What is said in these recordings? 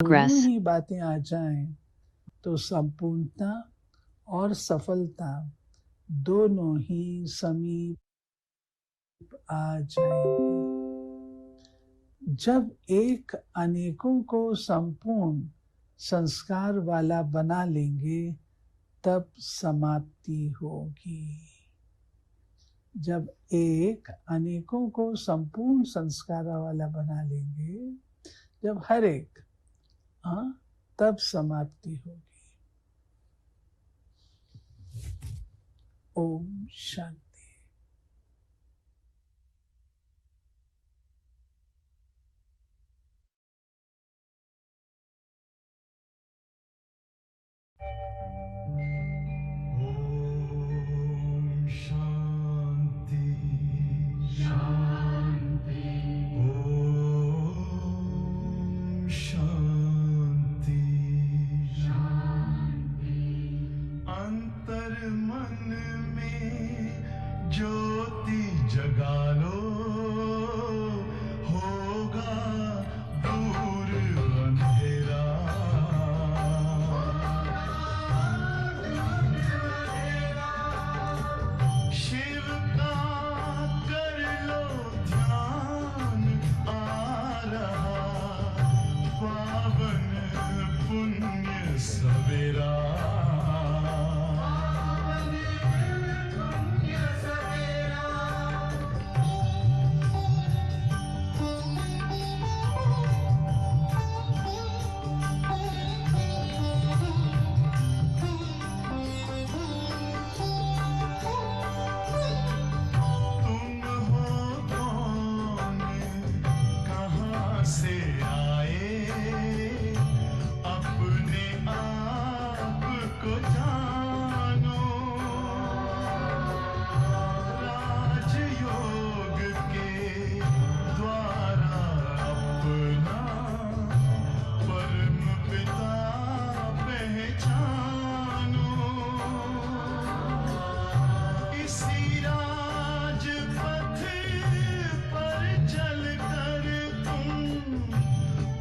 दोनों progress, ही बातें आ जाएं तो संपूर्णता और सफलता दोनों ही समीप आ जाएंगी। जब एक अनेकों को संपूर्ण संस्कार वाला बना लेंगे तब समाप्ति होगी। जब एक अनेकों को संपूर्ण संस्कार वाला बना लेंगे, जब हर एक तब समाप्ति होगी। ओम शांति। ओम शांति शांति। ओम शांति शांति। अंतर मन में ज्योति जगा लो, होगा दूर अंधेरा। शिव का कर लो ध्यान, आ रहा पावन पुण्य सवेरा। तुम हो कौन, कहाँ से आए, अपने आप को जानो। राजयोग के द्वारा अपना परम पिता पहचानो। इसी राजपथ पर चलकर तुम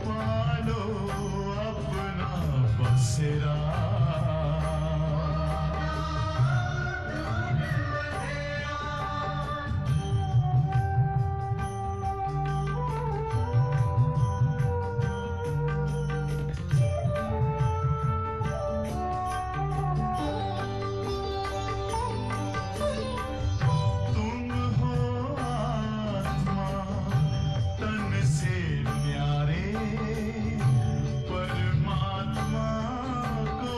पालो अपना बसेरा। तुम हो आत्मा तन से न्यारे, परमात्मा को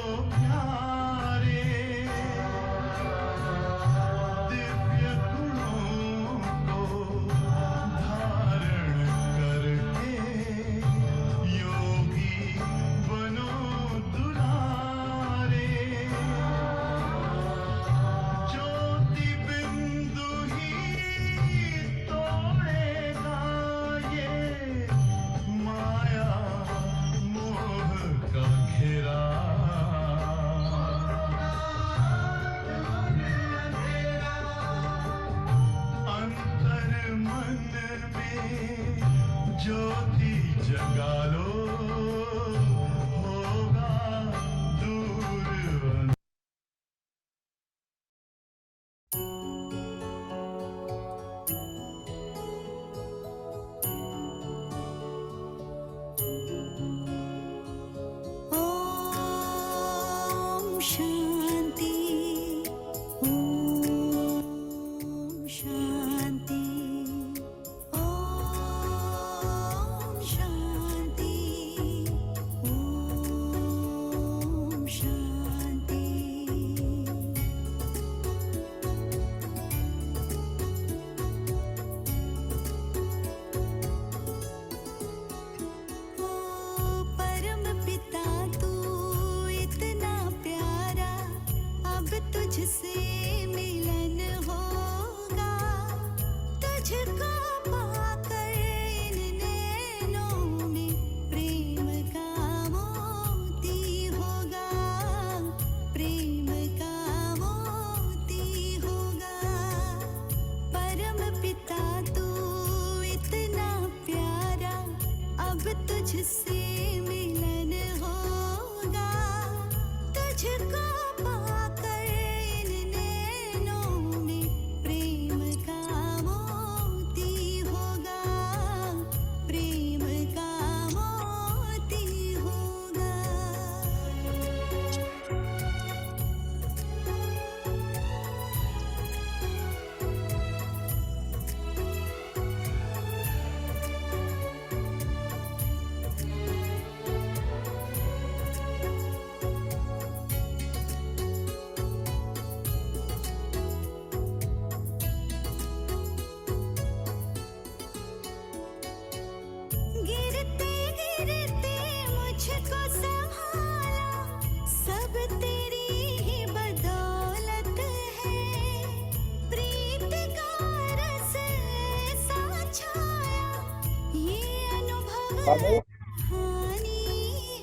हानि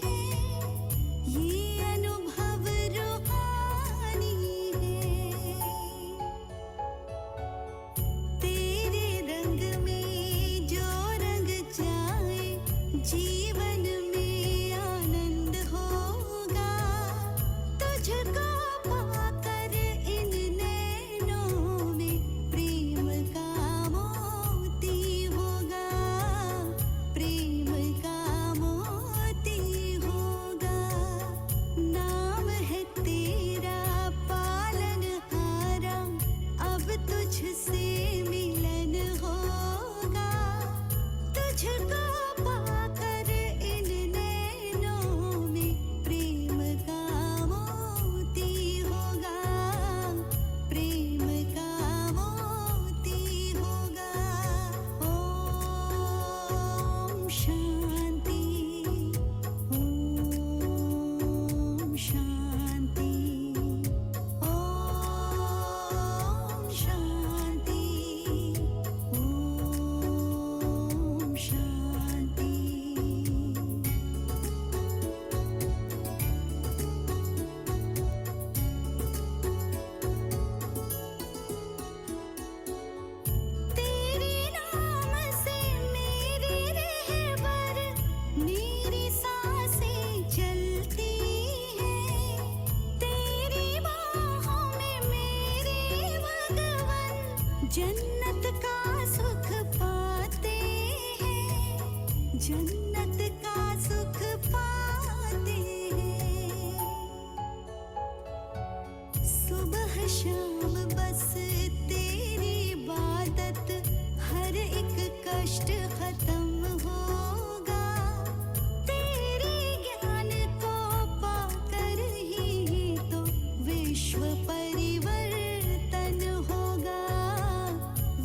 है, ये अनुभव रूहानी है। तेरे रंग में जो रंग जाए, जीवन में आनंद होगा। तुझको पाकर इन नैनों में प्रेम का मोती होगा, प्रेम का मोती होगा। नाम है तेरा पालनहारा, अब तुझसे मिलन होगा। तुझको पाकर इन नैनों में प्रेम का मोती होगा, प्रेम का मोती होगा। ओम शांति, ओम शांति, ओम शांति, ओम शांति। तेरे नाम से मेरे रहबर, मेरी सांसें चलती हैं। तेरी बाहों में मेरे भगवन, जन्नत का सुख पाते हैं, जन्नत का सुख पाते हैं। सुबह शाम बस तेरी इबादत, हर एक कष्ट खत्म होगा। तेरे ज्ञान को पाकर ही तो विश्व परिवर्तन होगा,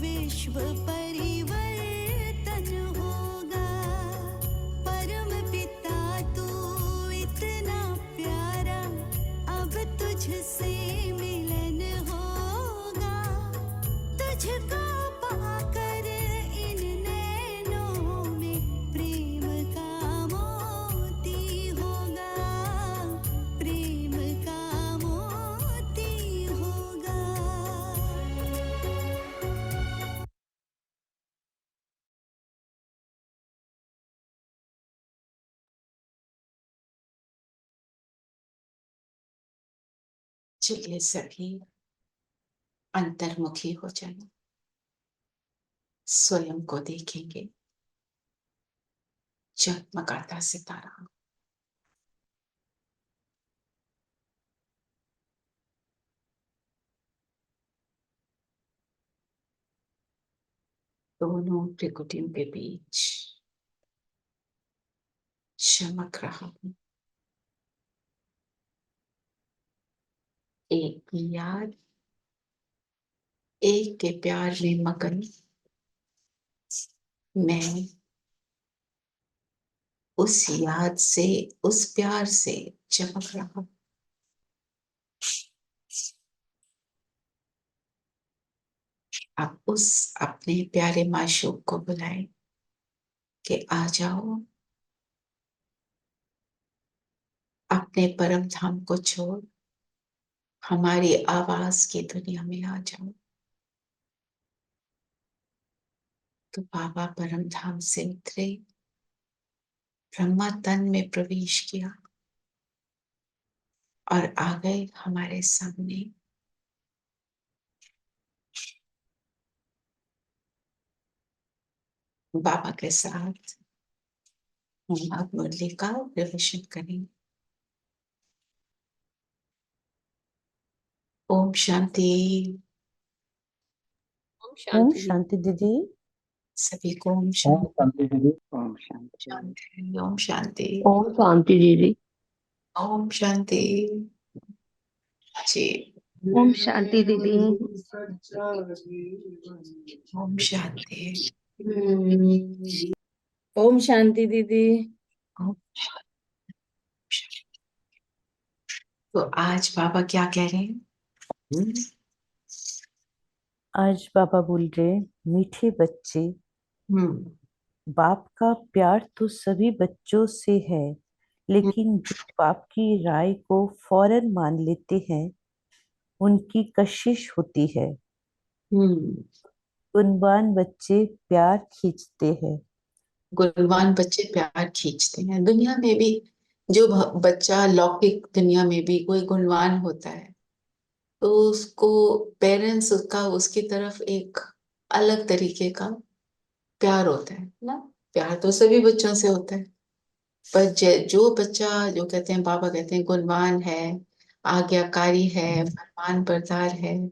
विश्व परिवर्तन होगा। परम पिता तू इतना प्यारा, अब तुझसे मिलन होगा। तुझको पाकर इन नैनों में प्रेम का मोती होगा, प्रेम का मोती होगा। चलिए सभी अंतर्मुखी हो जाए, स्वयं को देखेंगे जगमगाता सितारा। दोनों त्रिकुटियों के बीच चमक रहा हूं। एक की याद, एक के प्यार में मगन मैं, उस याद से, उस प्यार से चमक रहा हूं। अब उस अपने प्यारे माशूक को बुलाएं कि आ जाओ, अपने परम धाम को छोड़ हमारी आवाज की दुनिया में आ जाओ। तो बाबा परम धाम से उतरे, ब्रह्मा तन में प्रवेश किया और आ गए हमारे सामने। बाबा के साथ हम अब मुरली का प्रवेशन करेंगे। ओम शांति। ओम शांति दीदी। सभी को ओम ओम शांति। शांति दीदी। ओम शांति। शांति, ओम शांति, ओम शांति दीदी। ओम शांति जी। ओम शांति दीदी। ओम शांति। ओम शांति दीदी। ओम शांति। तो आज बाबा क्या कह रहे हैं? आज बाबा बोल रहे मीठे बच्चे, बाप का प्यार तो सभी बच्चों से है, लेकिन जो बाप की राय को फौरन मान लेते हैं, उनकी कशिश होती है। हम्म। गुणवान बच्चे प्यार खींचते हैं। गुणवान बच्चे प्यार खींचते हैं। दुनिया में भी जो बच्चा लौकिक दुनिया में भी कोई गुणवान होता है तो उसको पेरेंट्स उसका उसकी तरफ एक अलग तरीके का प्यार होता है ना। प्यार तो सभी बच्चों से होता है, पर जो बच्चा जो कहते हैं बाबा कहते हैं गुणवान है, आज्ञाकारी है, फरमान बरदार है,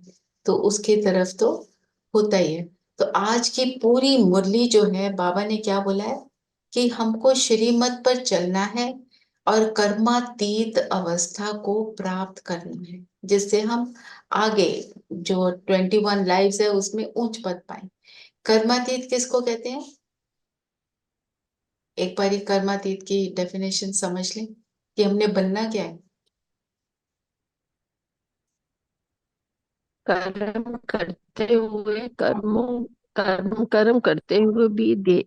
तो उसकी तरफ तो होता ही है। तो आज की पूरी मुरली जो है बाबा ने क्या बोला है कि हमको श्रीमत पर चलना है और कर्मातीत अवस्था को प्राप्त करना है, जिससे हम आगे जो 21 लाइव्स है उसमें ऊंच पद पाए। कर्मातीत किसको कहते हैं? एक बार कर्मातीत की डेफिनेशन समझ लें कि हमने बनना क्या है। कर्म करते हुए कर्म करते हुए भी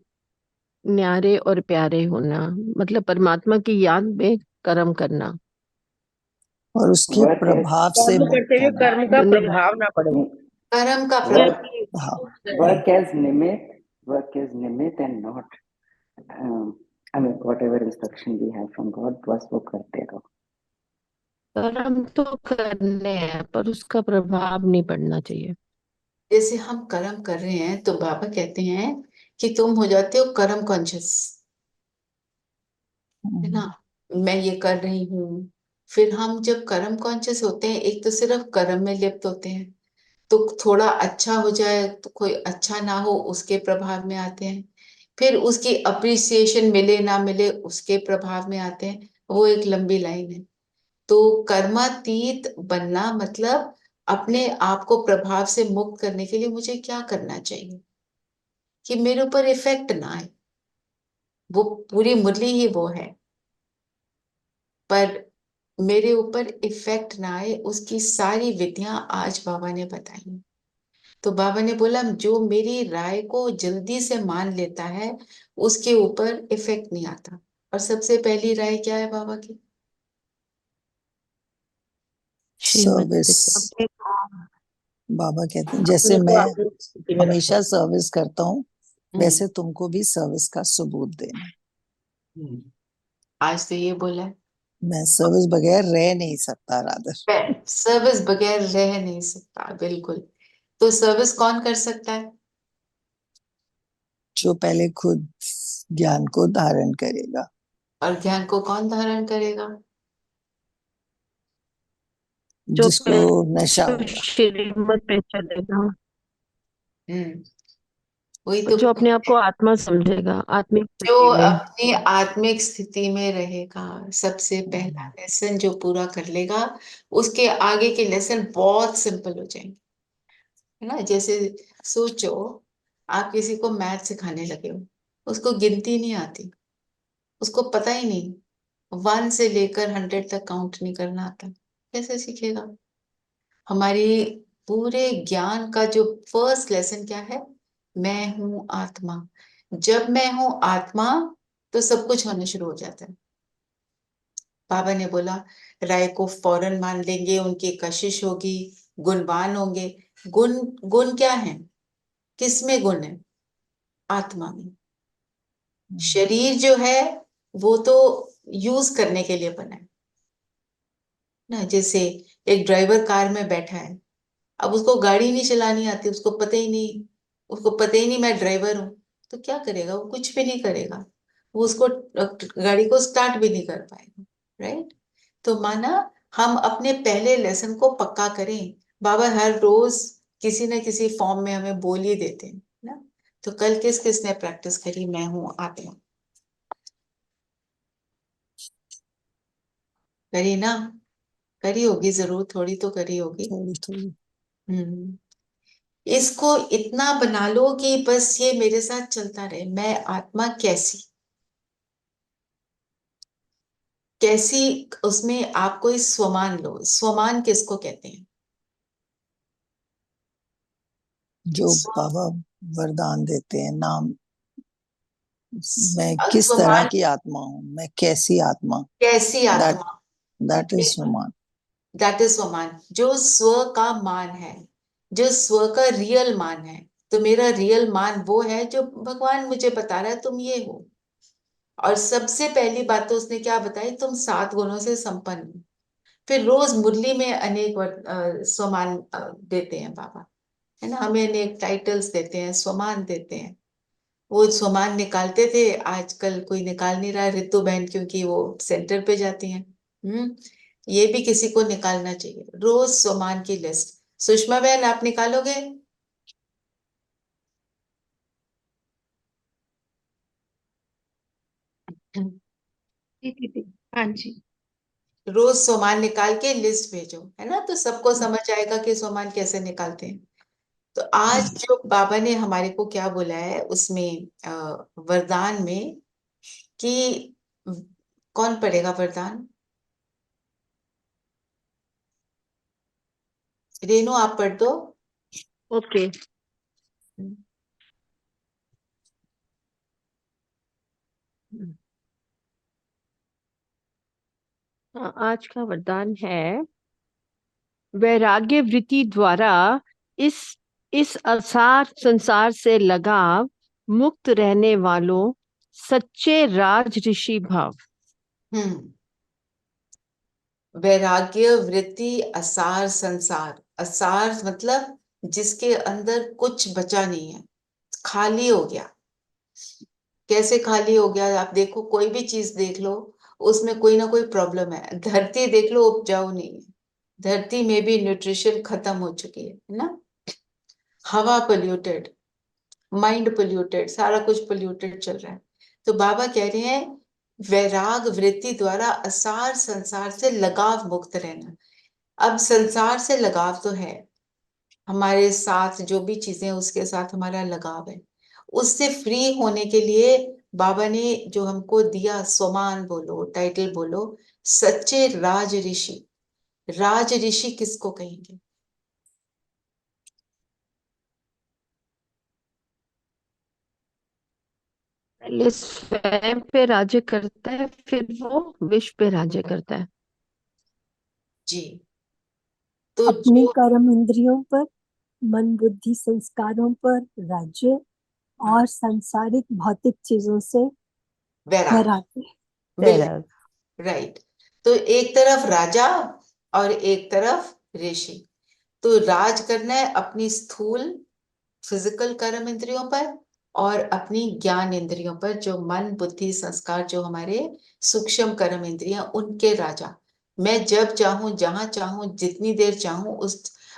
न्यारे और प्यारे होना, मतलब परमात्मा की याद में कर्म करना। और उसके वर्क एज प्रभाव से कर्म मुक्त करते हुए होना। कर्म का दुनिया प्रभाव ना पड़े। कर्म का दुनिया प्रभाव। वर्क की हाँ, work as निमित्त and not I mean whatever instruction we have from God बस वो करते रहो। कर्म तो करने हैं पर उसका प्रभाव नहीं पड़ना चाहिए। जैसे हम कर्म कर रहे हैं तो बाबा कहते हैं कि तुम हो जाते हो कर्म कॉन्शियस, है ना। मैं ये कर रही हूँ। फिर हम जब कर्म कॉन्शियस होते हैं, एक तो सिर्फ कर्म में लिप्त होते हैं, तो थोड़ा अच्छा हो जाए तो कोई अच्छा ना हो उसके प्रभाव में आते हैं। फिर उसकी अप्रिसिएशन मिले ना मिले उसके प्रभाव में आते हैं। वो एक लंबी लाइन है। तो कर्मातीत बनना मतलब अपने आप को प्रभाव से मुक्त करने के लिए मुझे क्या करना चाहिए कि मेरे ऊपर इफेक्ट ना आए। वो पूरी मुरली ही वो है, पर मेरे ऊपर इफेक्ट ना आए उसकी सारी विधियां आज बाबा ने बताई। तो बाबा ने बोला जो मेरी राय को जल्दी से मान लेता है उसके ऊपर इफेक्ट नहीं आता। और सबसे पहली राय क्या है बाबा की? श्रीमत पे सर्विस। अपने बाबा कहते हैं जैसे अपने को मैं आत्मिक स्थिति में रखो। हमेशा सर्विस करता हूँ, हम्म। वैसे तुमको भी सर्विस का सबूत देना है। हम्म। आज तो ये बोला है, मैं सर्विस बगैर रह नहीं सकता रादर। सर्विस बगैर रह नहीं सकता। बिल्कुल। तो सर्विस कौन कर सकता है? जो पहले खुद ज्ञान को धारण करेगा, और ज्ञान को कौन धारण करेगा? जो जिसको नशा जो होगा। श्रीमत पे चलेगा, हम्म। वही तो। जो अपने आप को आत्मा समझेगा, आत्मिक जो स्थिति में। अपनी आत्मिक स्थिति में रहेगा, सबसे पहला लेसन जो पूरा कर लेगा, उसके आगे के लेसन बहुत सिंपल हो जाएंगे, है ना। जैसे सोचो, आप किसी को मैथ सिखाने लगे हो, उसको गिनती नहीं आती, उसको पता ही नहीं, 1 से लेकर 100 तक काउंट नहीं करना आता, कैसे सीखेगा? हमारी पूरे ज्ञान का जो फर्स्ट लेसन क्या है? मैं हूं आत्मा। जब मैं हूं आत्मा तो सब कुछ होना शुरू हो जाता है। बाबा ने बोला राय को फौरन मान लेंगे, उनकी कशिश होगी, गुणवान होंगे। गुण गुण क्या है? किसमें गुण है? आत्मा में। शरीर जो है वो तो यूज करने के लिए बना है ना। जैसे एक ड्राइवर कार में बैठा है, अब उसको गाड़ी नहीं चलानी आती, उसको पता ही नहीं मैं ड्राइवर हूं, तो क्या करेगा? वो कुछ भी नहीं करेगा। वो उसको गाड़ी को स्टार्ट भी नहीं कर पाएगा। राइट। तो माना हम अपने पहले लेसन को पक्का करें। बाबा हर रोज किसी न किसी फॉर्म में हमें बोल ही देते हैं ना। तो कल किस किसने प्रैक्टिस करी? मैं हूं आत्मा। करी ना? करी होगी जरूर, थोड़ी तो करी होगी। थोड़ी थोड़ी। हम्म। इसको इतना बना लो कि बस ये मेरे साथ चलता रहे। मैं आत्मा कैसी कैसी, उसमें आप कोई स्वमान लो। स्वमान किसको कहते हैं? जो स्व- बाबा वरदान देते हैं, नाम मैं और किस तरह स्वमान की आत्मा हूँ, मैं कैसी आत्मा, कैसी दैट आत्मा, दैट इज स्वमान। दैट इज स्वमान, जो स्व का मान है, जो स्व का रियल मान है। तो मेरा रियल मान वो है जो भगवान मुझे बता रहा है तुम ये हो। और सबसे पहली बात तो उसने क्या बताई, तुम 7 गुणों से संपन्न हो। फिर रोज मुरली में अनेक स्वमान देते हैं बाबा, है ना, हमें अनेक टाइटल्स देते हैं, स्वमान देते हैं। वो स्वमान निकालते थे, आजकल कोई निकाल नहीं रहा, रितु बहन, क्योंकि वो सेंटर पे जाती हैं। ये भी किसी को निकालना चाहिए, रोज स्वमान की लिस्ट। सुषमा बहन, आप निकालोगे? जी दीदी। हाँ जी। रोज स्वमान निकाल के लिस्ट भेजो, है ना, तो सबको समझ आएगा कि स्वमान कैसे निकालते हैं। तो आज जो बाबा ने हमारे को क्या बोला है उसमें वरदान में, कि कौन पढ़ेगा वरदान? रेनू, आप पढ़ दो। ओके। हाँ, आज का वरदान है, वैराग्य वृत्ति द्वारा इस इस असार संसार से लगाव मुक्त रहने वालों सच्चे राज ऋषि भाव। हम्म वैराग्य वृत्ति असार संसार, असार मतलब जिसके अंदर कुछ बचा नहीं है, खाली हो गया। कैसे खाली हो गया? आप देखो, कोई भी चीज देख लो, उसमें कोई ना कोई प्रॉब्लम है। धरती देख लो, उपजाऊ नहीं है, धरती में भी न्यूट्रिशन खत्म हो चुकी है ना। हवा पोल्यूटेड, माइंड पोल्यूटेड, सारा कुछ पोल्यूटेड चल रहा है। तो बाबा कह रहे हैं वैराग वृत्ति द्वारा असार संसार से लगाव मुक्त रहना। अब संसार से लगाव तो है, हमारे साथ जो भी चीजें उसके साथ हमारा लगाव है, उससे फ्री होने के लिए बाबा ने जो हमको दिया, सोमान बोलो, टाइटल बोलो, सच्चे राज ऋषि। राज ऋषि किसको कहेंगे? पहले स्वयं पे राज्य करता है, फिर वो विश्व पे राज्य करता है। जी। तो अपने जो कर्म इंद्रियों पर, मन बुद्धि संस्कारों पर राज्य, और सांसारिक भौतिक चीजों से वैराग, वैराग्य। बिल्कुल वैराग। राइट। तो एक तरफ राजा और एक तरफ ऋषि। तो राज करना है अपनी स्थूल फिजिकल कर्म इंद्रियों पर और अपनी ज्ञान इंद्रियों पर, जो मन बुद्धि संस्कार, जो हमारे सूक्ष्म कर्म इंद्रियां, उनके राजा। मैं जब चाहूं, जहां चाहूं, जितनी देर चाहूं,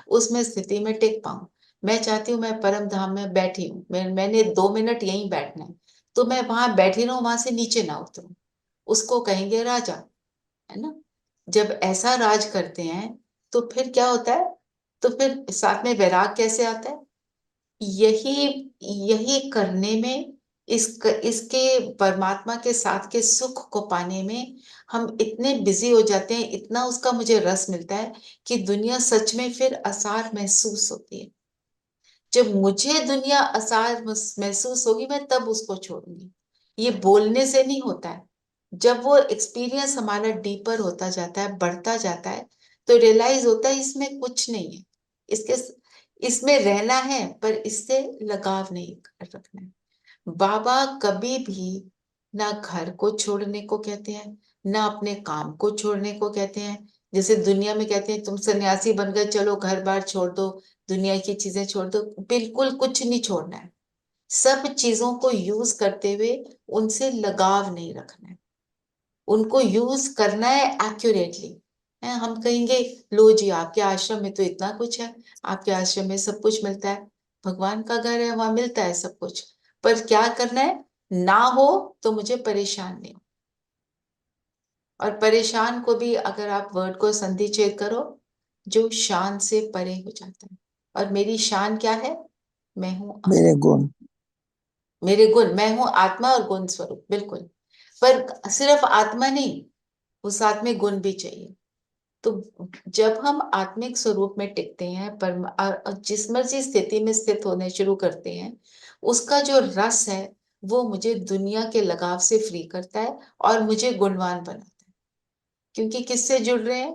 उसमें स्थिति में टिक पाऊं। मैं चाहती हूँ मैं परम धाम में बैठी हूँ, मैंने 2 मिनट यहीं बैठना है, तो मैं वहां बैठी रहूं, वहां से नीचे ना उतरूं, उसको कहेंगे राजा, है ना। जब ऐसा राज करते हैं तो फिर क्या होता है? तो फिर साथ में वैराग कैसे आता है? यही यही करने में, इसके परमात्मा के साथ के सुख को पाने में हम इतने बिजी हो जाते हैं, इतना उसका मुझे रस मिलता है कि दुनिया सच में फिर असार महसूस होती है। जब मुझे दुनिया आसार महसूस होगी, मैं तब उसको छोड़ूंगी। ये बोलने से नहीं होता है। जब वो एक्सपीरियंस हमारा डीपर होता जाता है, बढ़ता जाता है, तो रियलाइज होता है इसमें कुछ नहीं है, इसके इसमें रहना है, पर इससे लगाव नहीं रखना है। बाबा कभी भी ना घर को छोड़ने को कहते हैं, ना अपने काम को छोड़ने को कहते हैं। जैसे दुनिया में कहते हैं तुम सन्यासी बन गए, चलो घर बार छोड़ दो, दुनिया की चीजें छोड़ दो। बिल्कुल कुछ नहीं छोड़ना है, सब चीजों को यूज करते हुए उनसे लगाव नहीं रखना है, उनको यूज करना है एक्यूरेटली। हम कहेंगे लो जी, आपके आश्रम में तो इतना कुछ है, आपके आश्रम में सब कुछ मिलता है, भगवान का घर है, वहां मिलता है सब कुछ, पर क्या करना है? ना हो तो मुझे परेशान नहीं हो। और परेशान को भी अगर आप वर्ड को संधि छेद करो, जो शान से परे हो जाता है। और मेरी शान क्या है? मैं हूं आत्मा, मेरे गुण। मेरे गुण, मैं हूं आत्मा और गुण स्वरूप, बिल्कुल। पर सिर्फ आत्मा नहीं, उस साथ में गुण भी चाहिए। तो जब हम आत्मिक स्वरूप में टिकते हैं, जिस मर्जी स्थिति में स्थित होने शुरू करते हैं, उसका जो रस है वो मुझे दुनिया के लगाव से फ्री करता है और मुझे गुणवान बनाता है। क्योंकि किससे जुड़ रहे हैं?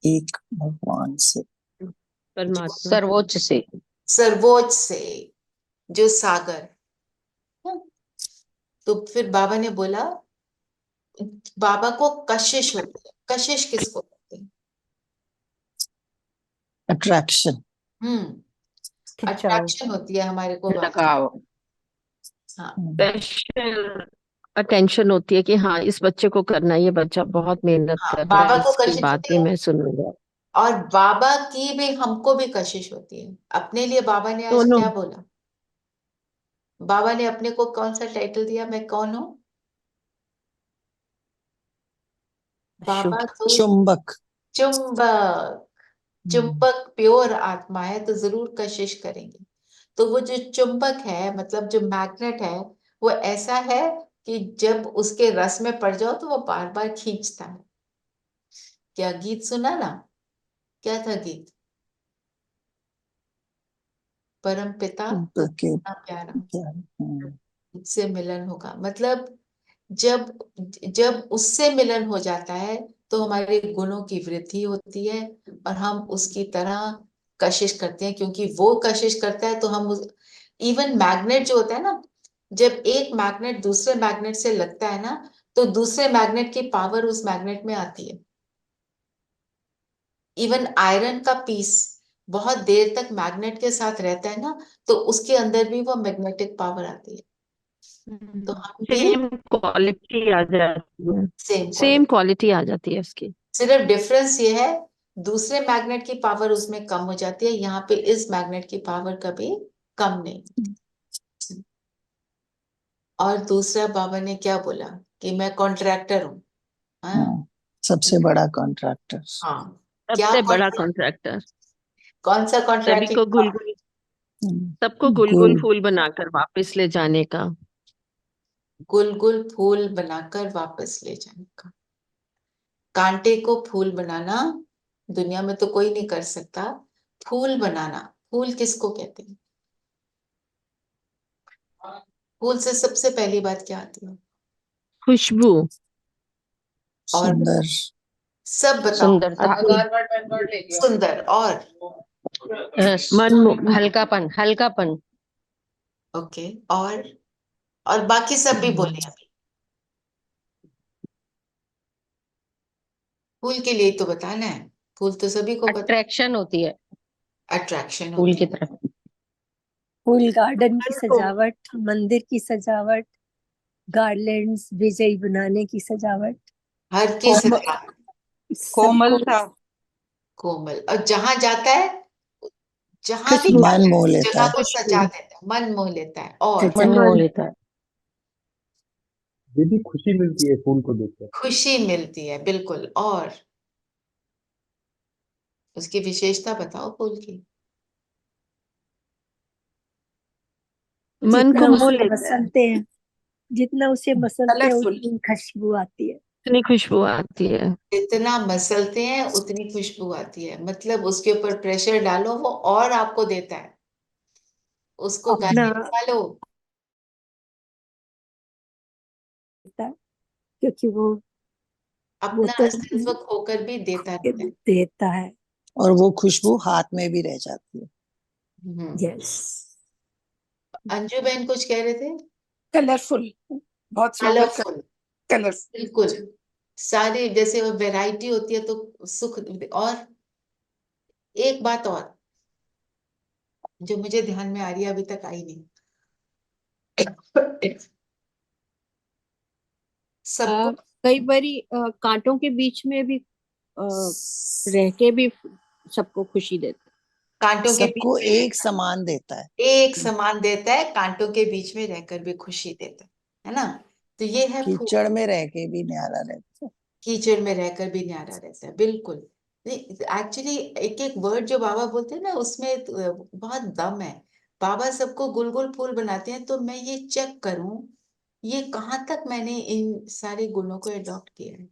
एक भगवान से, परमात्मा सर्वोच्च से। सर्वोच्च से, जो सागर है। तो फिर बाबा ने बोला, बाबा को कशिश होती है। कशिश किसको कहते हैं? अट्रैक्शन। खिंचाव, अट्रैक्शन होती है हमारे को बाबा। लगाव, हाँ, पैशन, अटेंशन होती है कि हाँ इस बच्चे को करना है, ये बच्चा बहुत मेहनत हाँ, कर रहा बाबा है, को इसकी कशिश बातें होती है मैं सुनूंगा। और बाबा की भी हमको भी कशिश होती है। अपने लिए बाबा ने आज दोनों। क्या बोला? बाबा ने अपने को कौन सा टाइटल दिया? मैं कौन हूं? शुभ, बाबा तो चुंबक। चुंबक, चुंबक प्योर आत्मा है, तो जरूर कशिश करेंगे। तो वो जो चुंबक है, मतलब जो मैग्नेट है, वो ऐसा है कि जब उसके रस में पड़ जाओ तो वो बार बार खींचता है। क्या गीत सुना ना? क्या था गीत? परम पिता चुंबक के इतना प्यारा, क्या? उससे मिलन होगा। मतलब जब जब उससे मिलन हो जाता है तो हमारे गुणों की वृद्धि होती है और हम उसकी तरह कशिश करते हैं। क्योंकि वो कशिश करता है तो हम उस, इवन मैग्नेट जो होता है ना, जब एक मैग्नेट दूसरे मैग्नेट से लगता है ना, तो दूसरे मैग्नेट की पावर उस मैग्नेट में आती है। इवन आयरन का पीस बहुत देर तक मैग्नेट के साथ रहता है ना, तो उसके अंदर भी वो मैग्नेटिक पावर आती है। तो हम भी सेम क्वालिटी आ जाती है, सेम सेम क्वालिटी। क्वालिटी आ जाती है उसकी। सिर्फ डिफरेंस ये है, दूसरे मैग्नेट की पावर उसमें कम हो जाती है, यहाँ पे इस मैग्नेट की पावर कभी कम नहीं होती। और दूसरा बाबा ने क्या बोला कि मैं कॉन्ट्रैक्टर हूँ। हाँ, सबसे बड़ा कॉन्ट्रैक्टर। हाँ। क्या सबसे बड़ा कॉन्ट्रैक्टर, कौन सा सभी कॉन्ट्रैक्ट? को गुलगुल, सबको गुलगुल गुल। फूल बनाकर वापस ले जाने का। गुल गुल फूल बनाकर वापस ले जाने का। कांटे को फूल बनाना दुनिया में तो कोई नहीं कर सकता। फूल बनाना, फूल किसको कहते हैं? फूल से सबसे पहली बात क्या आती है? खुशबू, और सुंदर। सब बताओ। सुंदरता, सुंदर और मन, हल्कापन, हल्कापन, ओके, और बाकी सब भी बोले अभी। फूल के लिए तो बताना है, फूल तो सभी को पता। अट्रैक्शन होती है अट्रैक्शन फूल होती की है। तरफ। फूल गार्डन की मन को, सजावट, मंदिर की सजावट, गार्लैंड्स विजयी बनाने की सजावट, हर की सजा, सबको कोमल। और जहां जाता है, जहां भी खुशबू मन जाता है मोह उस लेता जगह है। को सजा खुशबू देता है, मन मोह लेता है। और मन सजा मोह लेता है। दीदी खुशी मिलती है फूल को देखकर। खुशी मिलती है, बिल्कुल। और उसकी विशेषता बताओ फूल की। मन जितना को मोह उसे लेता है, मसलते हैं, जितना उसे मसलते हैं कलरफुल। उतनी खुशबू आती है। इतनी खुशबू आती है। जितना मसलते हैं उतनी खुशबू आती है। मतलब उसके ऊपर प्रेशर डालो वो और आपको देता है। उसको अपना गाली निकालो, होता है, क्योंकि वो अपना तो अस्तित्व खोकर भी देता रहता है। देता है। और वो खुशबू हाथ में भी रह जाती है। यस, अंजू बहन कुछ कह रहे थे? कलरफुल, बहुत सुंदर कलरफुल, कलरफुल। बिल्कुल। सारी जैसे वैरायटी होती है तो सुख। और एक बात और जो मुझे ध्यान में आ रही है, अभी तक आई नहीं। सबको कई बारी कांटों के बीच में भी रह के भी सबको खुशी देता कांटों के बीच सबको में एक रहता समान देता है। है, एक समान देता है, कांटों के बीच में रहकर भी खुशी देता है ना? तो ये है फूल। कीचड़ में रह के भी न्यारा रहता है। कीचड़ में रहकर भी न्यारा रहता है, बिल्कुल। एक्चुअली एक एक वर्ड जो बाबा बोलते हैं ना, उसमें बहुत दम है। बाबा सबको गुल गुल फूल बनाते हैं, तो मैं ये चेक करूं ये कहाँ तक मैंने इन सारे गुणों को अडॉप्ट किया है।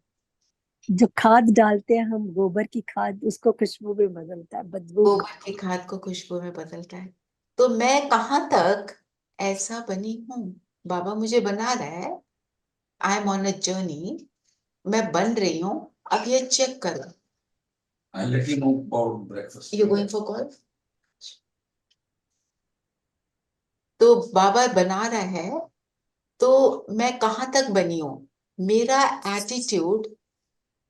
जो खाद डालते हैं हम, गोबर की खाद, उसको खुशबू में बदलता है, बदबू गोबर की खाद को खुशबू में बदलता है। तो मैं कहाँ तक ऐसा बनी हूं, बाबा मुझे बना रहा है, I am on a journey, मैं बन रही हूँ, अब ये चेक करो। I'll let you know about breakfast. You going for golf? तो बाबा बना रहा है, तो मैं कहां तक बनी हूं? मेरा एटीट्यूड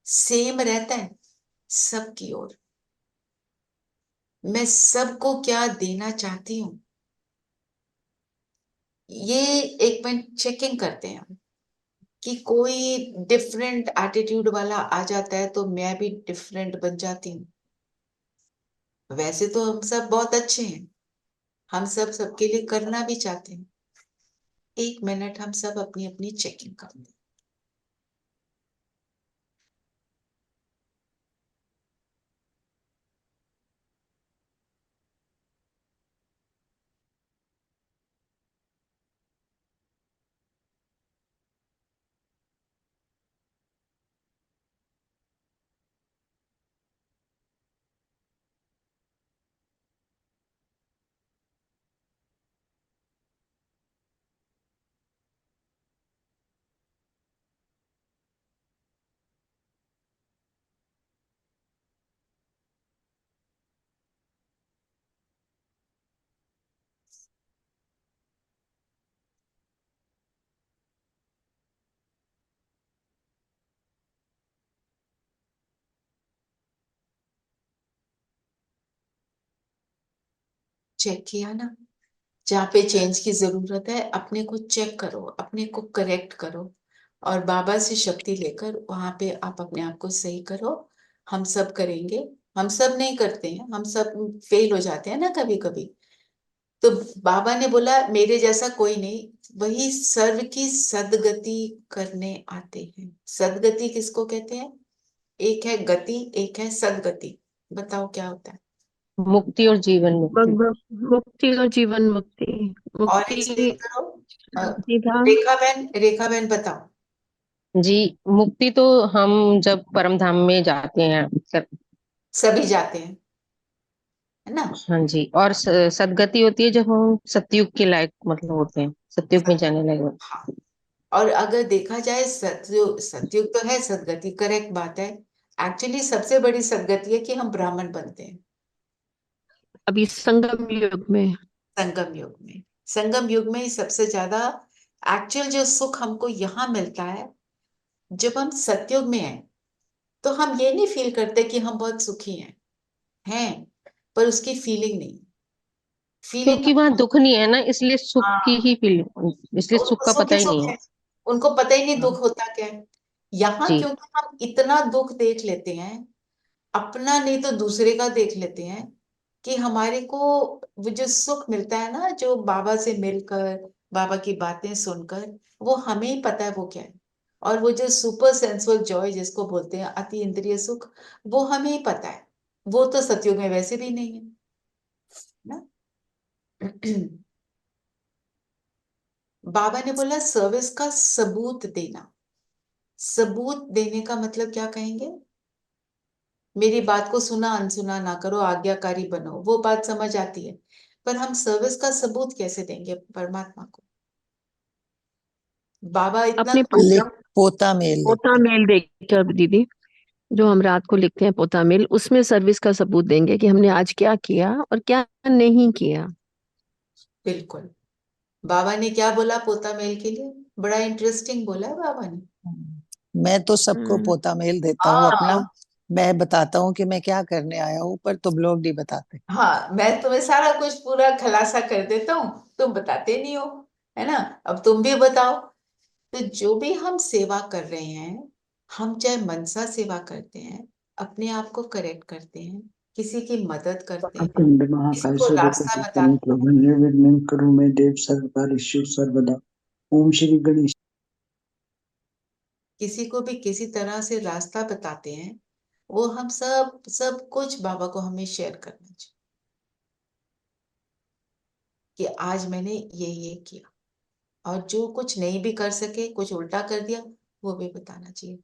सेम रहता है सबकी ओर। मैं सबको क्या देना चाहती हूँ, ये एक मिनट चेकिंग करते हैं हम, कि कोई डिफरेंट एटीट्यूड वाला आ जाता है तो मैं भी डिफरेंट बन जाती हूँ। वैसे तो हम सब बहुत अच्छे हैं, हम सब सबके लिए करना भी चाहते हैं। एक मिनट हम सब अपनी अपनी चेकिंग करते हैं। चेक किया ना? जहाँ पे चेंज की जरूरत है अपने को चेक करो, अपने को करेक्ट करो, और बाबा से शक्ति लेकर वहां पे आप अपने आप को सही करो। हम सब करेंगे, हम सब नहीं करते हैं, हम सब फेल हो जाते हैं ना कभी कभी। तो बाबा ने बोला मेरे जैसा कोई नहीं, वही सर्व की सदगति करने आते हैं। सदगति किसको कहते हैं? एक है गति, एक है सदगति। बताओ क्या होता है? मुक्ति और जीवन मुक्ति। मुक्ति और जीवन मुक्ति। और मुक्ति एक्सप्लेन करो। सीधा रेखा बहन बताओ। जी, मुक्ति तो हम जब परम धाम में जाते हैं सभी जाते हैं, है ना? हाँ जी, और सदगति होती है जब हम सतयुग के लायक मतलब होते हैं, सतयुग में जाने लायक होते हाँ। और अगर देखा जाए सतयुग, सतयुग तो है सदगति, करेक्ट बात है। एक्चुअली सबसे बड़ी सदगति है कि हम ब्राह्मण बनते हैं अभी संगम युग में। संगम युग में। संगम युग में ही सबसे ज्यादा एक्चुअल जो सुख हमको यहाँ मिलता है। जब हम सतयुग में हैं तो हम ये नहीं फील करते कि हम बहुत सुखी हैं, पर उसकी फीलिंग नहीं। फीलिंग क्योंकि वहां दुख नहीं है ना, इसलिए सुख की हाँ, ही फीलिंग, इसलिए सुख का दूसरों पता के ही सुख नहीं है। है, उनको पता ही नहीं हाँ दुख होता क्या है। यहाँ जी, क्योंकि हम इतना दुख देख लेते हैं, अपना नहीं तो दूसरे का देख लेते हैं, कि हमारे को वो जो सुख मिलता है ना, जो बाबा से मिलकर, बाबा की बातें सुनकर, वो हमें ही पता है वो क्या है। और वो जो सुपर सेंसुअल जॉय जिसको बोलते हैं, अति इंद्रिय सुख, वो हमें ही पता है। वो तो सतयुग में वैसे भी नहीं है ना। बाबा ने बोला सर्विस का सबूत देना। सबूत देने का मतलब क्या कहेंगे? मेरी बात को सुना अनसुना ना करो, आज्ञाकारी बनो, वो बात समझ आती है। पर हम सर्विस का सबूत कैसे देंगे परमात्मा को? बाबा इतना अपने पोता मेल पोता लिखकर। मेल देखकर दीदी, जो हम रात को लिखते हैं पोता मेल, उसमें सर्विस का सबूत देंगे कि हमने आज क्या किया और क्या नहीं किया। बिल्कुल। बाबा ने क्या बोला पोता मेल के लिए? बड़ा इंटरेस्टिंग बोला है बाबा ने। मैं तो सबको हम्म, पोता मेल देता हूँ हाँ अपना। मैं बताता हूँ कि मैं क्या करने आया हूँ, पर तुम लोग नहीं बताते। हाँ, मैं तुम्हें सारा कुछ पूरा खुलासा कर देता हूँ, तुम बताते नहीं हो, है ना? अब तुम भी बताओ। तो जो भी हम सेवा कर रहे हैं, हम चाहे मनसा सेवा करते हैं, अपने आप को करेक्ट करते हैं, किसी की मदद करते हैं, अखंड किसी महाकाय को रास्ता बताते हैं, निर्विघ्नं करो मे देव सर्वकार्येषु सर्वदा। ओम श्री गणेश। किसी को भी किसी तरह से रास्ता बताते हैं, वो हम सब सब कुछ बाबा को हमें शेयर करना चाहिए कि आज मैंने ये किया। और जो कुछ नहीं भी कर सके, कुछ उल्टा कर दिया, वो भी बताना चाहिए।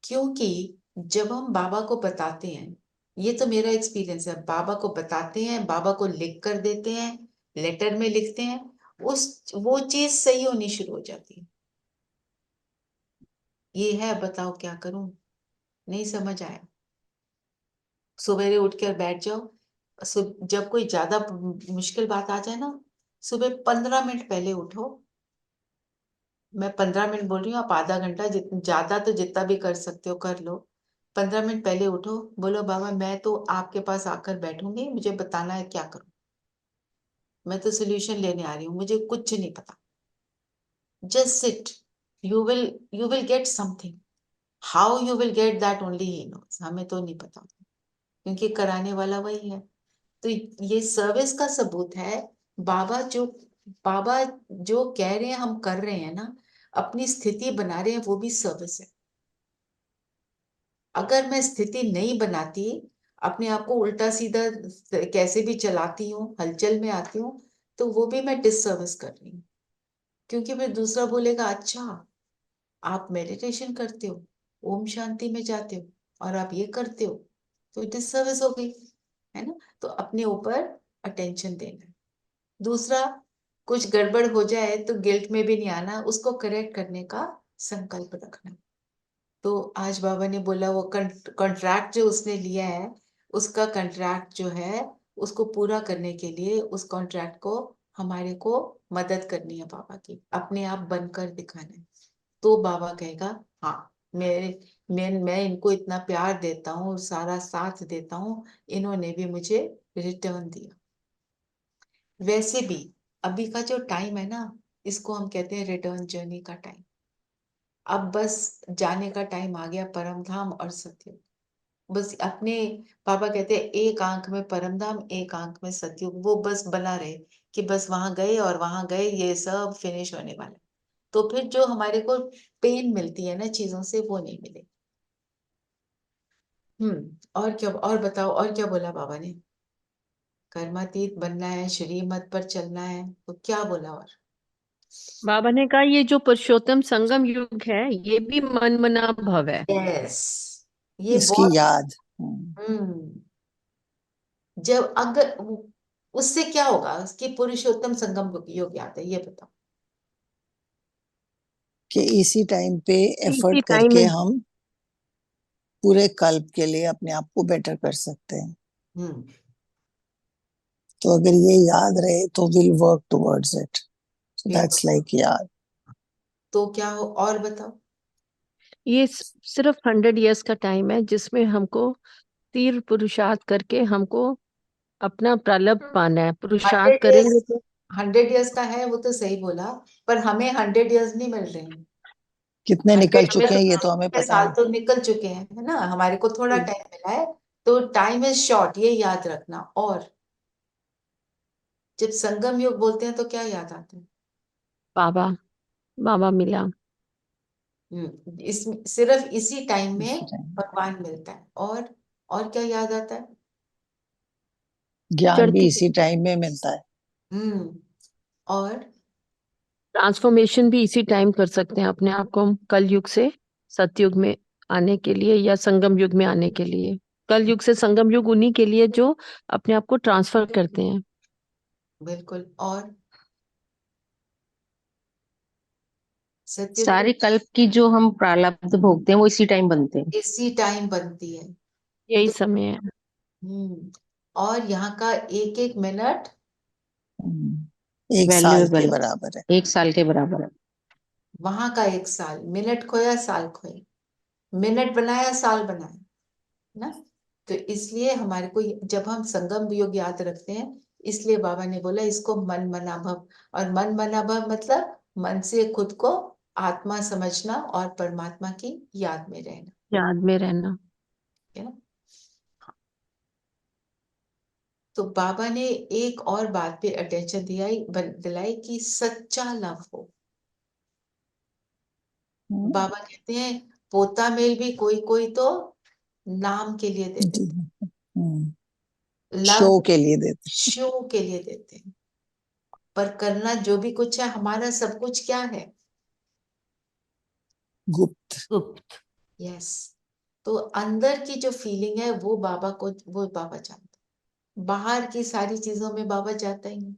क्योंकि जब हम बाबा को बताते हैं, ये तो मेरा एक्सपीरियंस है, बाबा को बताते हैं, बाबा को लिख कर देते हैं, लेटर में लिखते हैं, वो चीज सही होनी शुरू हो जाती है। ये है, बताओ क्या करूं, नहीं समझ आया। सवेरे उठ कर बैठ जाओ, जब कोई ज्यादा मुश्किल बात आ जाए ना, सुबह 15 मिनट पहले उठो। मैं 15 मिनट बोल रही हूँ, आप आधा घंटा, ज्यादा तो जितना भी कर सकते हो कर लो। 15 मिनट पहले उठो, बोलो बाबा मैं तो आपके पास आकर बैठूंगी, मुझे बताना है क्या करूं, मैं तो सोल्यूशन लेने आ रही हूँ, मुझे कुछ नहीं पता। Just sit, you will get something. How you will get that only he knows, हमें तो नहीं पता, क्योंकि कराने वाला वही है। तो ये सर्विस का सबूत है। बाबा जो बाबा जो कह रहे हैं हम कर रहे हैं ना, अपनी स्थिति बना रहे हैं, वो भी सर्विस है। अगर मैं स्थिति नहीं बनाती, अपने आप को उल्टा सीधा कैसे भी चलाती हूँ, हलचल में आती हूँ, तो वो भी मैं डिससर्विस कर रही हूँ। क्योंकि फिर दूसरा बोलेगा, अच्छा आप मेडिटेशन करते हो, ओम शांति में जाते हो, और आप ये करते हो, तो डिससर्विस हो गई, है ना। तो अपने ऊपर अटेंशन देना है। दूसरा, कुछ गड़बड़ हो जाए तो गिल्ट में भी नहीं आना, उसको करेक्ट करने का संकल्प रखना। तो आज बाबा ने बोला वो कॉन्ट्रैक्ट जो उसने लिया है, उसका कॉन्ट्रैक्ट जो है उसको पूरा करने के लिए, उस कॉन्ट्रैक्ट को हमारे को मदद करनी है बाबा की, अपने आप बनकर दिखाना है। तो बाबा कहेगा हाँ, मैं इनको इतना प्यार देता हूँ, सारा साथ देता हूँ, इन्होंने भी मुझे रिटर्न दिया। वैसे भी अभी का जो टाइम है ना, इसको हम कहते हैं रिटर्न जर्नी का टाइम। अब बस जाने का टाइम आ गया परम धाम और सत्युग। बस अपने, पापा कहते हैं एक आंख में परम धाम, एक आंख में सत्युग, वो बस बना रहे कि बस वहां गए और वहां गए, ये सब फिनिश होने वाला है। तो फिर जो हमारे को पेन मिलती है ना चीजों से, वो नहीं मिलेगी। और क्या, और बताओ, और क्या बोला बाबा ने? कर्मातीत बनना है, श्रीमत पर चलना है, तो क्या बोला और? बाबा ने कहा ये जो पुरुषोत्तम संगम युग है, ये भी मन मना भव है। यस, ये इसकी बहुत। याद। हम्म जब अगर उससे क्या होगा, उसकी पुरुषोत्तम संगम युग याद है, ये बताओ। कि इसी टाइम पे इसी एफर्ट टाइम करके में हम पूरे कल्प के लिए अपने आप को बेटर कर सकते हैं। हम्म तो अगर ये याद रहे तो विल वर्क टुवर्ड्स इट। सो फिर दैट्स लाइक याद। तो क्या हो, और बताओ। ये सिर्फ 100 years का टाइम है, जिसमें हमको तीव्र पुरुषार्थ करके हमको अपना प्रलभ पाना है। पुरुषार्थ 100 years, करेंगे तो 100 years का है, वो तो सही बोला, पर हमें 100 years नहीं मिल रहे हैं। कितने निकल 100 हमें चुके तो हैं ये तो हमें 30 के पता साल है। तो निकल चुके हैं, है ना, हमारे को थोड़ा टाइम मिला है। तो टाइम इज शॉर्ट, ये याद रखना। और जब संगम युग बोलते हैं तो क्या याद आता है? बाबा बाबा मिला। इस सिर्फ इसी टाइम इसी में टाइम भगवान मिलता है। और क्या याद आता है? ज्ञान भी चढ़ती इसी टाइम में मिलता है। हम्म और ट्रांसफॉर्मेशन भी इसी टाइम कर सकते हैं अपने आप को हम, कल युग से सतयुग में आने के लिए या संगम युग में आने के लिए। कल युग से संगम युग उन्हीं के लिए जो अपने आप को ट्रांसफर करते हैं। बिल्कुल। और सत्युग सारे कल्प की जो हम प्रारब्ध भोगते हैं वो इसी टाइम बनते हैं। इसी टाइम बनती है। यही तो समय है। और यहाँ का एक एक मिनट एक साल के वैल्यूएबल, बराबर है। 1 साल के बराबर है। वहां का एक साल, मिनट खोया साल खोए, मिनट बनाया साल बनाया, ना। तो इसलिए हमारे को जब हम संगम योग याद रखते हैं, इसलिए बाबा ने बोला इसको मन मनाभव। और मन मनाभव मतलब मन से खुद को आत्मा समझना और परमात्मा की याद में रहना, याद में रहना। है ना। तो बाबा ने एक और बात पे अटेंशन दिलाई कि सच्चा लव हो। बाबा कहते हैं पोता मेल भी कोई कोई तो नाम के लिए दे देते, लव शो के लिए देते। शो के लिए देते हैं। पर करना जो भी कुछ है, हमारा सब कुछ क्या है? गुप्त। गुप्त। यस। तो अंदर की जो फीलिंग है वो बाबा जानते हैं। बाहर की सारी चीजों में बाबा जाता ही नहीं।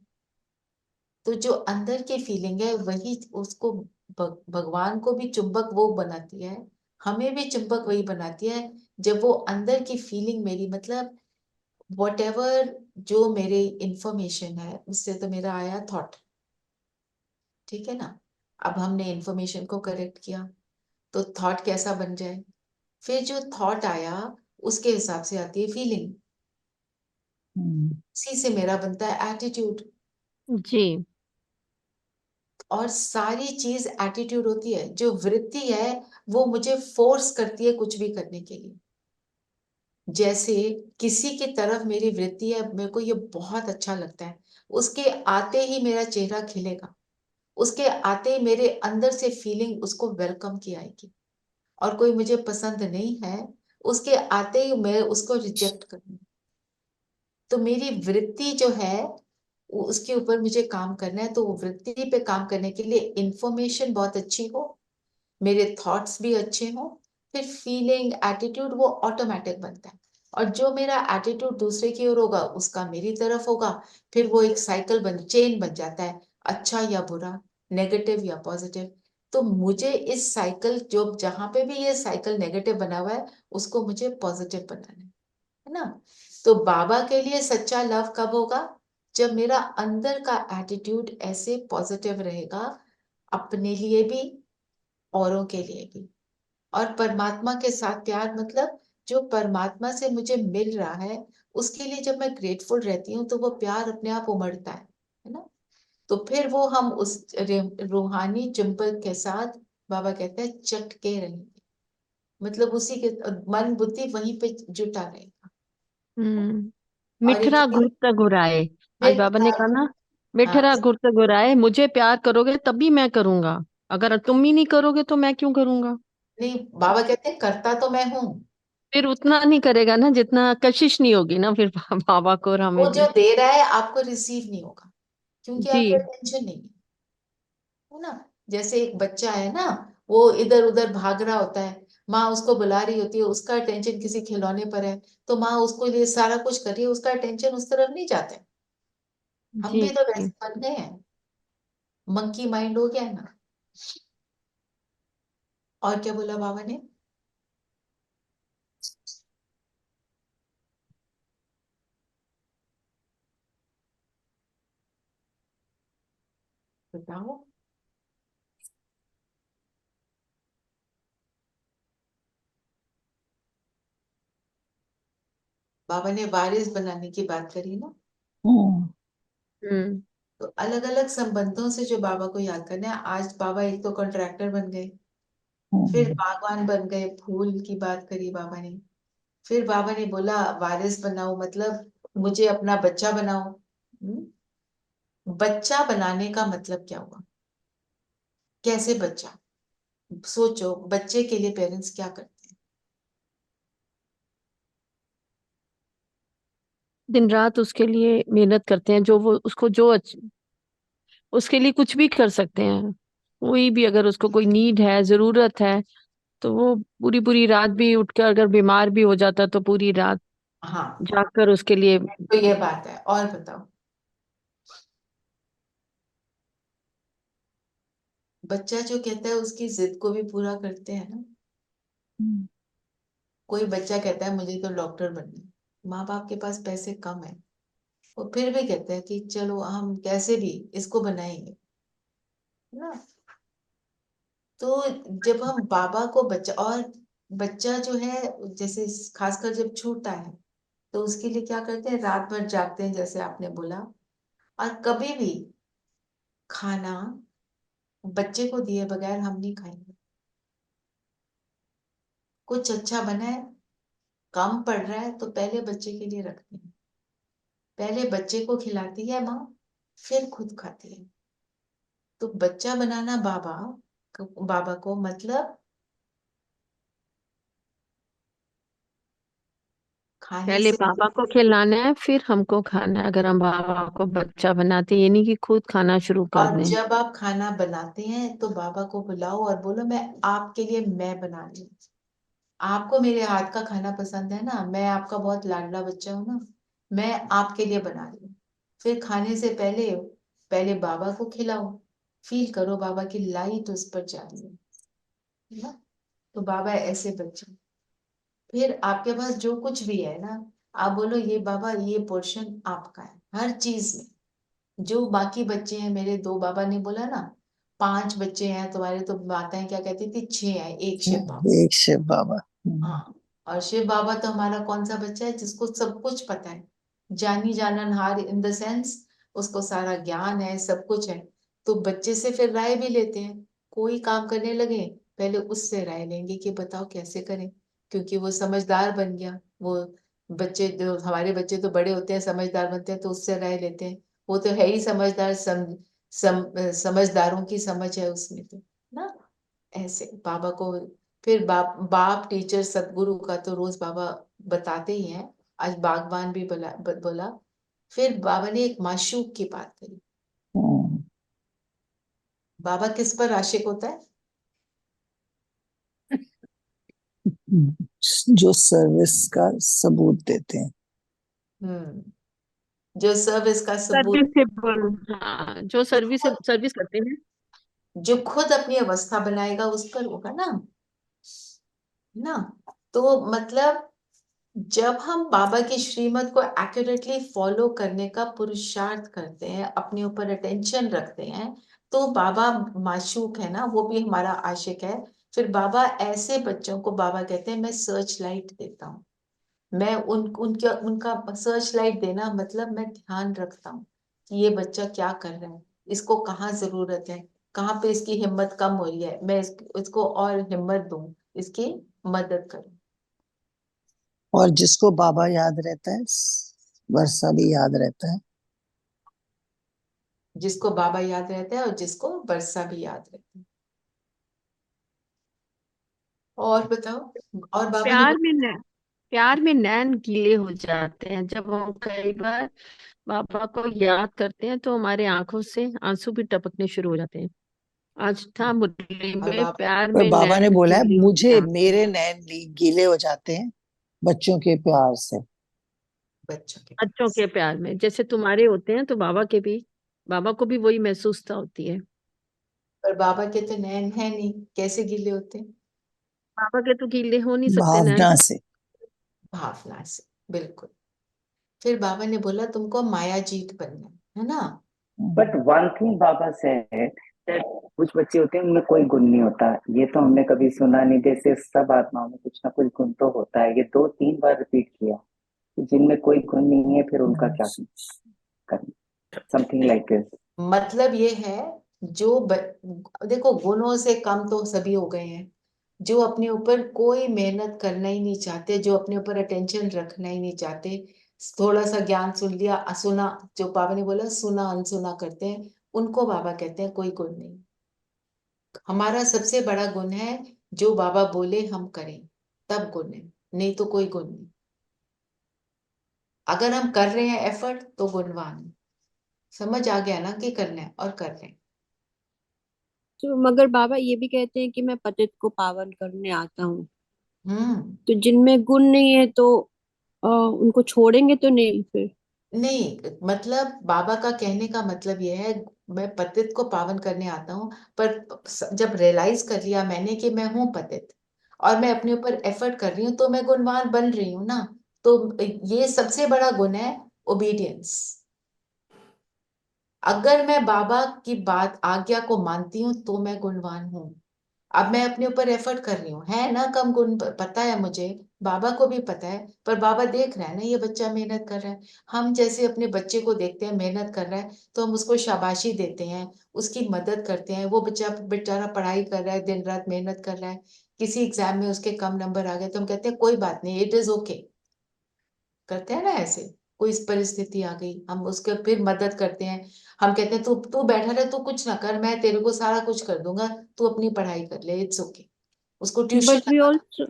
तो जो अंदर की फीलिंग है वही उसको भगवान को भी चुंबक वो बनाती है, हमें भी चुंबक वही बनाती है। जब वो अंदर की फीलिंग मेरी, मतलब वॉटेवर जो मेरे इंफॉर्मेशन है, उससे तो मेरा आया थॉट, ठीक है ना। अब हमने इंफॉर्मेशन को करेक्ट किया तो थॉट कैसा बन जाए, फिर जो थॉट आया उसके हिसाब से आती है फीलिंग, उसी से मेरा बनता है एटीट्यूड। जी। और सारी चीज एटीट्यूड होती है। जो वृत्ति है वो मुझे फोर्स करती है कुछ भी करने के लिए। जैसे किसी की तरफ मेरी वृत्ति है, मेरे को ये बहुत अच्छा लगता है, उसके आते ही मेरा चेहरा खिलेगा, उसके आते ही मेरे अंदर से फीलिंग उसको वेलकम की आएगी। और कोई मुझे पसंद नहीं है, उसके आते ही मैं उसको रिजेक्ट करूंगी। तो मेरी वृत्ति जो है उसके ऊपर मुझे काम करना है। तो वो वृत्ति पे काम करने के लिए इंफॉर्मेशन बहुत अच्छी हो, मेरे थॉट्स भी अच्छे हों, फिर फीलिंग एटीट्यूड वो ऑटोमेटिक बनता है। और जो मेरा एटीट्यूड दूसरे की ओर होगा उसका मेरी तरफ होगा, फिर वो एक साइकिल चेन बन जाता है, अच्छा या बुरा, नेगेटिव या पॉजिटिव। तो मुझे इस साइकिल, जो जहां पे भी ये साइकिल नेगेटिव बना हुआ है, उसको मुझे पॉजिटिव बनाना है ना। तो बाबा के लिए सच्चा लव कब होगा, जब मेरा अंदर का एटीट्यूड ऐसे पॉजिटिव रहेगा, अपने लिए भी औरों के लिए भी। और परमात्मा के साथ प्यार, मतलब जो परमात्मा से मुझे मिल रहा है उसके लिए जब मैं ग्रेटफुल रहती हूँ तो वो प्यार अपने आप उमड़ता है ना। तो फिर वो हम उस रूहानी चुंबक के साथ, बाबा कहते हैं, चटके रहेंगे। मतलब उसी के मन बुद्धि वहीं पे जुटा रहेगा। और एक मिठरा घुरता घुराए, आज बाबा ने कहा ना, हाँ, मिठरा घुरता घुराए, मुझे प्यार करोगे तभी मैं करूंगा, अगर तुम ही नहीं करोगे तो मैं क्यों करूंगा। नहीं, बाबा कहते हैं करता तो मैं हूँ। फिर उतना नहीं करेगा ना जितना कशिश नहीं होगी ना, फिर बाबा को और वो हमें जो भी। दे रहा है आपको रिसीव नहीं होगा, क्योंकि जी। आपका टेंशन नहीं है ना। जैसे एक बच्चा है ना, वो इधर उधर भाग रहा होता है, माँ उसको बुला रही होती है, उसका टेंशन किसी खिलौने पर है, तो माँ उसको लिए सारा कुछ कर रही है, उसका टेंशन उस तरफ नहीं जाता है। हम जी। भी तो जी। वैसे बन गए हैं, मंकी माइंड हो गया है ना। और क्या बोला बाबा ने? बताओ। बाबा ने वारिस बनाने की बात करी ना। हम्म। तो अलग अलग संबंधों से जो बाबा को याद करना है, आज बाबा एक तो कॉन्ट्रैक्टर बन गए, फिर बागवान बन गए, फूल की बात करी बाबा ने, फिर बाबा ने बोला वारिस बनाओ, मतलब मुझे अपना बच्चा बनाओ। बच्चा बनाने का मतलब क्या हुआ, कैसे बच्चा? सोचो, बच्चे के लिए पेरेंट्स क्या करते हैं? दिन रात उसके लिए मेहनत करते हैं, जो वो उसको उसके लिए कुछ भी कर सकते हैं। कोई भी अगर उसको कोई नीड है, जरूरत है, तो वो पूरी पूरी रात भी उठकर, अगर बीमार भी हो जाता तो पूरी रात हाँ, जाकर उसके लिए। तो ये बात है। और बताओ, बच्चा जो कहता है उसकी जिद को भी पूरा करते हैं ना। कोई बच्चा कहता है मुझे तो डॉक्टर बनना है, माँ बाप के पास पैसे कम है, वो फिर भी कहते हैं कि चलो हम कैसे भी इसको बनाएंगे ना। तो जब हम बाबा को बच्चा, और बच्चा जो है, जैसे खासकर जब छोटा है, तो उसके लिए क्या करते हैं, रात भर जागते हैं जैसे आपने बोला। और कभी भी खाना बच्चे को दिए बगैर हम नहीं खाएंगे। कुछ अच्छा बना है, कम पड़ रहा है, तो पहले बच्चे के लिए रखते हैं, पहले बच्चे को खिलाती है माँ, फिर खुद खाती है। तो बच्चा बनाना बाबा को मतलब खाने पहले से। पापा को खिलाना है फिर हमको खाना है, अगर हम बाबा को बच्चा बनाते, ये नहीं कि खुद खाना शुरू कर और दें। जब आप खाना बनाते हैं तो बाबा को बुलाओ और बोलो मैं आपके लिए मैं बना रही हूँ। आपको मेरे हाथ का खाना पसंद है ना, मैं आपका बहुत लाडला बच्चा हूँ ना, मैं आपके लिए बना रही हूँ। फिर खाने से पहले पहले बाबा को खिलाओ, फील करो बाबा की लाइट उस पर जा रही है ना। तो बाबा ऐसे बच्चे, फिर आपके पास जो कुछ भी है ना, आप बोलो ये बाबा ये पोर्शन आपका है हर चीज में। जो बाकी बच्चे हैं, मेरे 2 बाबा ने बोला ना 5 बच्चे हैं तुम्हारे, तो माताएं क्या कहती थी 6 हैं, एक शिव बाबा। एक शिव बाबा। हाँ, और शिव बाबा तो हमारा कौन सा बच्चा है जिसको सब कुछ पता है, जानी जाननहार इन द सेंस, उसको सारा ज्ञान है, सब कुछ है। तो बच्चे से फिर राय भी लेते हैं, कोई काम करने लगे पहले उससे राय लेंगे कि बताओ कैसे करें, क्योंकि वो समझदार बन गया। वो बच्चे जो हमारे बच्चे तो बड़े होते हैं समझदार बनते हैं, तो उससे राय लेते हैं। वो तो है ही समझदार, समझदारों की समझ है उसमें तो ना। ऐसे बाबा को, फिर बाप टीचर सतगुरु का तो रोज बाबा बताते ही हैं। आज बागवान भी बोला। फिर बाबा ने एक माशूक की बात करी। बाबा किस पर आशिक होता है? जो सर्विस का सबूत देते हैं। हम्म, जो सर्विस का सबूत, सर्विसेबल, हाँ, जो सर्विस सर्विस करते हैं। जो खुद अपनी अवस्था बनाएगा उस पर होगा ना। तो मतलब जब हम बाबा की श्रीमत को एक्यूरेटली फॉलो करने का पुरुषार्थ करते हैं, अपने ऊपर अटेंशन रखते हैं, तो बाबा माशूक है ना, वो भी हमारा आशिक है। फिर बाबा ऐसे बच्चों को बाबा कहते हैं मैं सर्च लाइट देता हूँ। मैं उनका सर्च लाइट देना मतलब मैं ध्यान रखता हूँ कि ये बच्चा क्या कर रहा है, इसको कहाँ जरूरत है, कहाँ पे इसकी हिम्मत कम हो रही है, मैं इसको और हिम्मत दूं, इसकी मदद करूं। और जिसको बाबा याद रहता है वर्षा भी याद रहता है। जिसको बाबा याद रहता है और जिसको बरसा भी याद रहता है। और बताओ, और बाबा ने प्यार में न, प्यार में नैन गीले हो जाते हैं जब हम कई बार बाबा को याद करते हैं, तो हमारे आंखों से आंसू भी टपकने शुरू हो जाते हैं। आज था मुरली और में, बाबा प्यार पर में बाबा ने नैन बोला है गीले हो मुझे जाते मेरे हैं। नैन गीले हो जाते हैं बच्चों के प्यार से। बच्चों के बच्चों पास, के प्यार में जैसे तुम्हारे होते हैं, तो बाबा को भी वही महसूसता होती है। पर बाबा के तो नैन है नहीं, कैसे गीले होते हैं? बाबा के तो गीले हो नहीं सकते नैन। भावना से। भावना से, बिल्कुल। फिर बाबा ने बोला तुमको माया जीत बनना है ना। But one thing Baba said that कुछ बच्चे होते हैं उनमें कोई गुण नहीं होता, ये तो हमने कभी सुना नहीं। जैसे सब आत्माओं में कुछ ना कुछ गुण तो होता है, ये 2-3 बार रिपीट किया कि जिनमें कोई गुण नहीं है फिर उनका क्या करना, समथिंग लाइक दिस। मतलब ये है, देखो गुणों से कम तो सभी हो गए हैं, जो अपने ऊपर कोई मेहनत करना ही नहीं चाहते, जो अपने ऊपर अटेंशन रखना ही नहीं चाहते, थोड़ा सा ज्ञान सुन लिया, सुना, जो बाबा ने बोला सुना अनसुना करते हैं, उनको बाबा कहते हैं कोई गुण नहीं। हमारा सबसे बड़ा गुण है जो बाबा बोले हम करें, तब गुण है, नहीं तो कोई गुण नहीं। अगर हम कर रहे हैं एफर्ट तो गुणवान है। समझ आ गया ना कि करना है और कर रहे हैं। तो मगर बाबा ये भी कहते हैं कि मैं पतित को पावन करने आता हूँ। हम्म, तो जिनमें गुण नहीं है तो उनको छोड़ेंगे तो नहीं फिर? नहीं, मतलब बाबा का कहने का मतलब यह है मैं पतित को पावन करने आता हूँ, पर जब रियलाइज कर लिया मैंने कि मैं हूँ पतित और मैं अपने ऊपर एफर्ट कर रही हूँ, तो मैं गुणवान बन रही हूँ ना। तो ये सबसे बड़ा गुण है, ओबीडियंस। अगर मैं बाबा की बात आज्ञा को मानती हूँ तो मैं गुणवान हूँ। अब मैं अपने ऊपर एफर्ट कर रही हूँ, है ना कम गुण, पता है मुझे, बाबा को भी पता है, पर बाबा देख रहा है ना ये बच्चा मेहनत कर रहा है। हम जैसे अपने बच्चे को देखते हैं मेहनत कर रहा है तो हम उसको शाबाशी देते हैं, उसकी मदद करते हैं। वो बच्चा बेचारा पढ़ाई कर रहा है, दिन रात मेहनत कर रहा है, किसी एग्जाम में उसके कम नंबर आ गए तो हम कहते हैं कोई बात नहीं, इट इज ओके। करते हैं ना ऐसे, कोई इस परिस्थिति आ गई हम उसके फिर मदद करते हैं। हम कहते हैं तू तू बैठा रहे, तू कुछ ना कर, मैं तेरे को सारा कुछ कर दूंगा, तू अपनी पढ़ाई कर ले, इट्स ओके। उसको ट्यूशन But we लगा also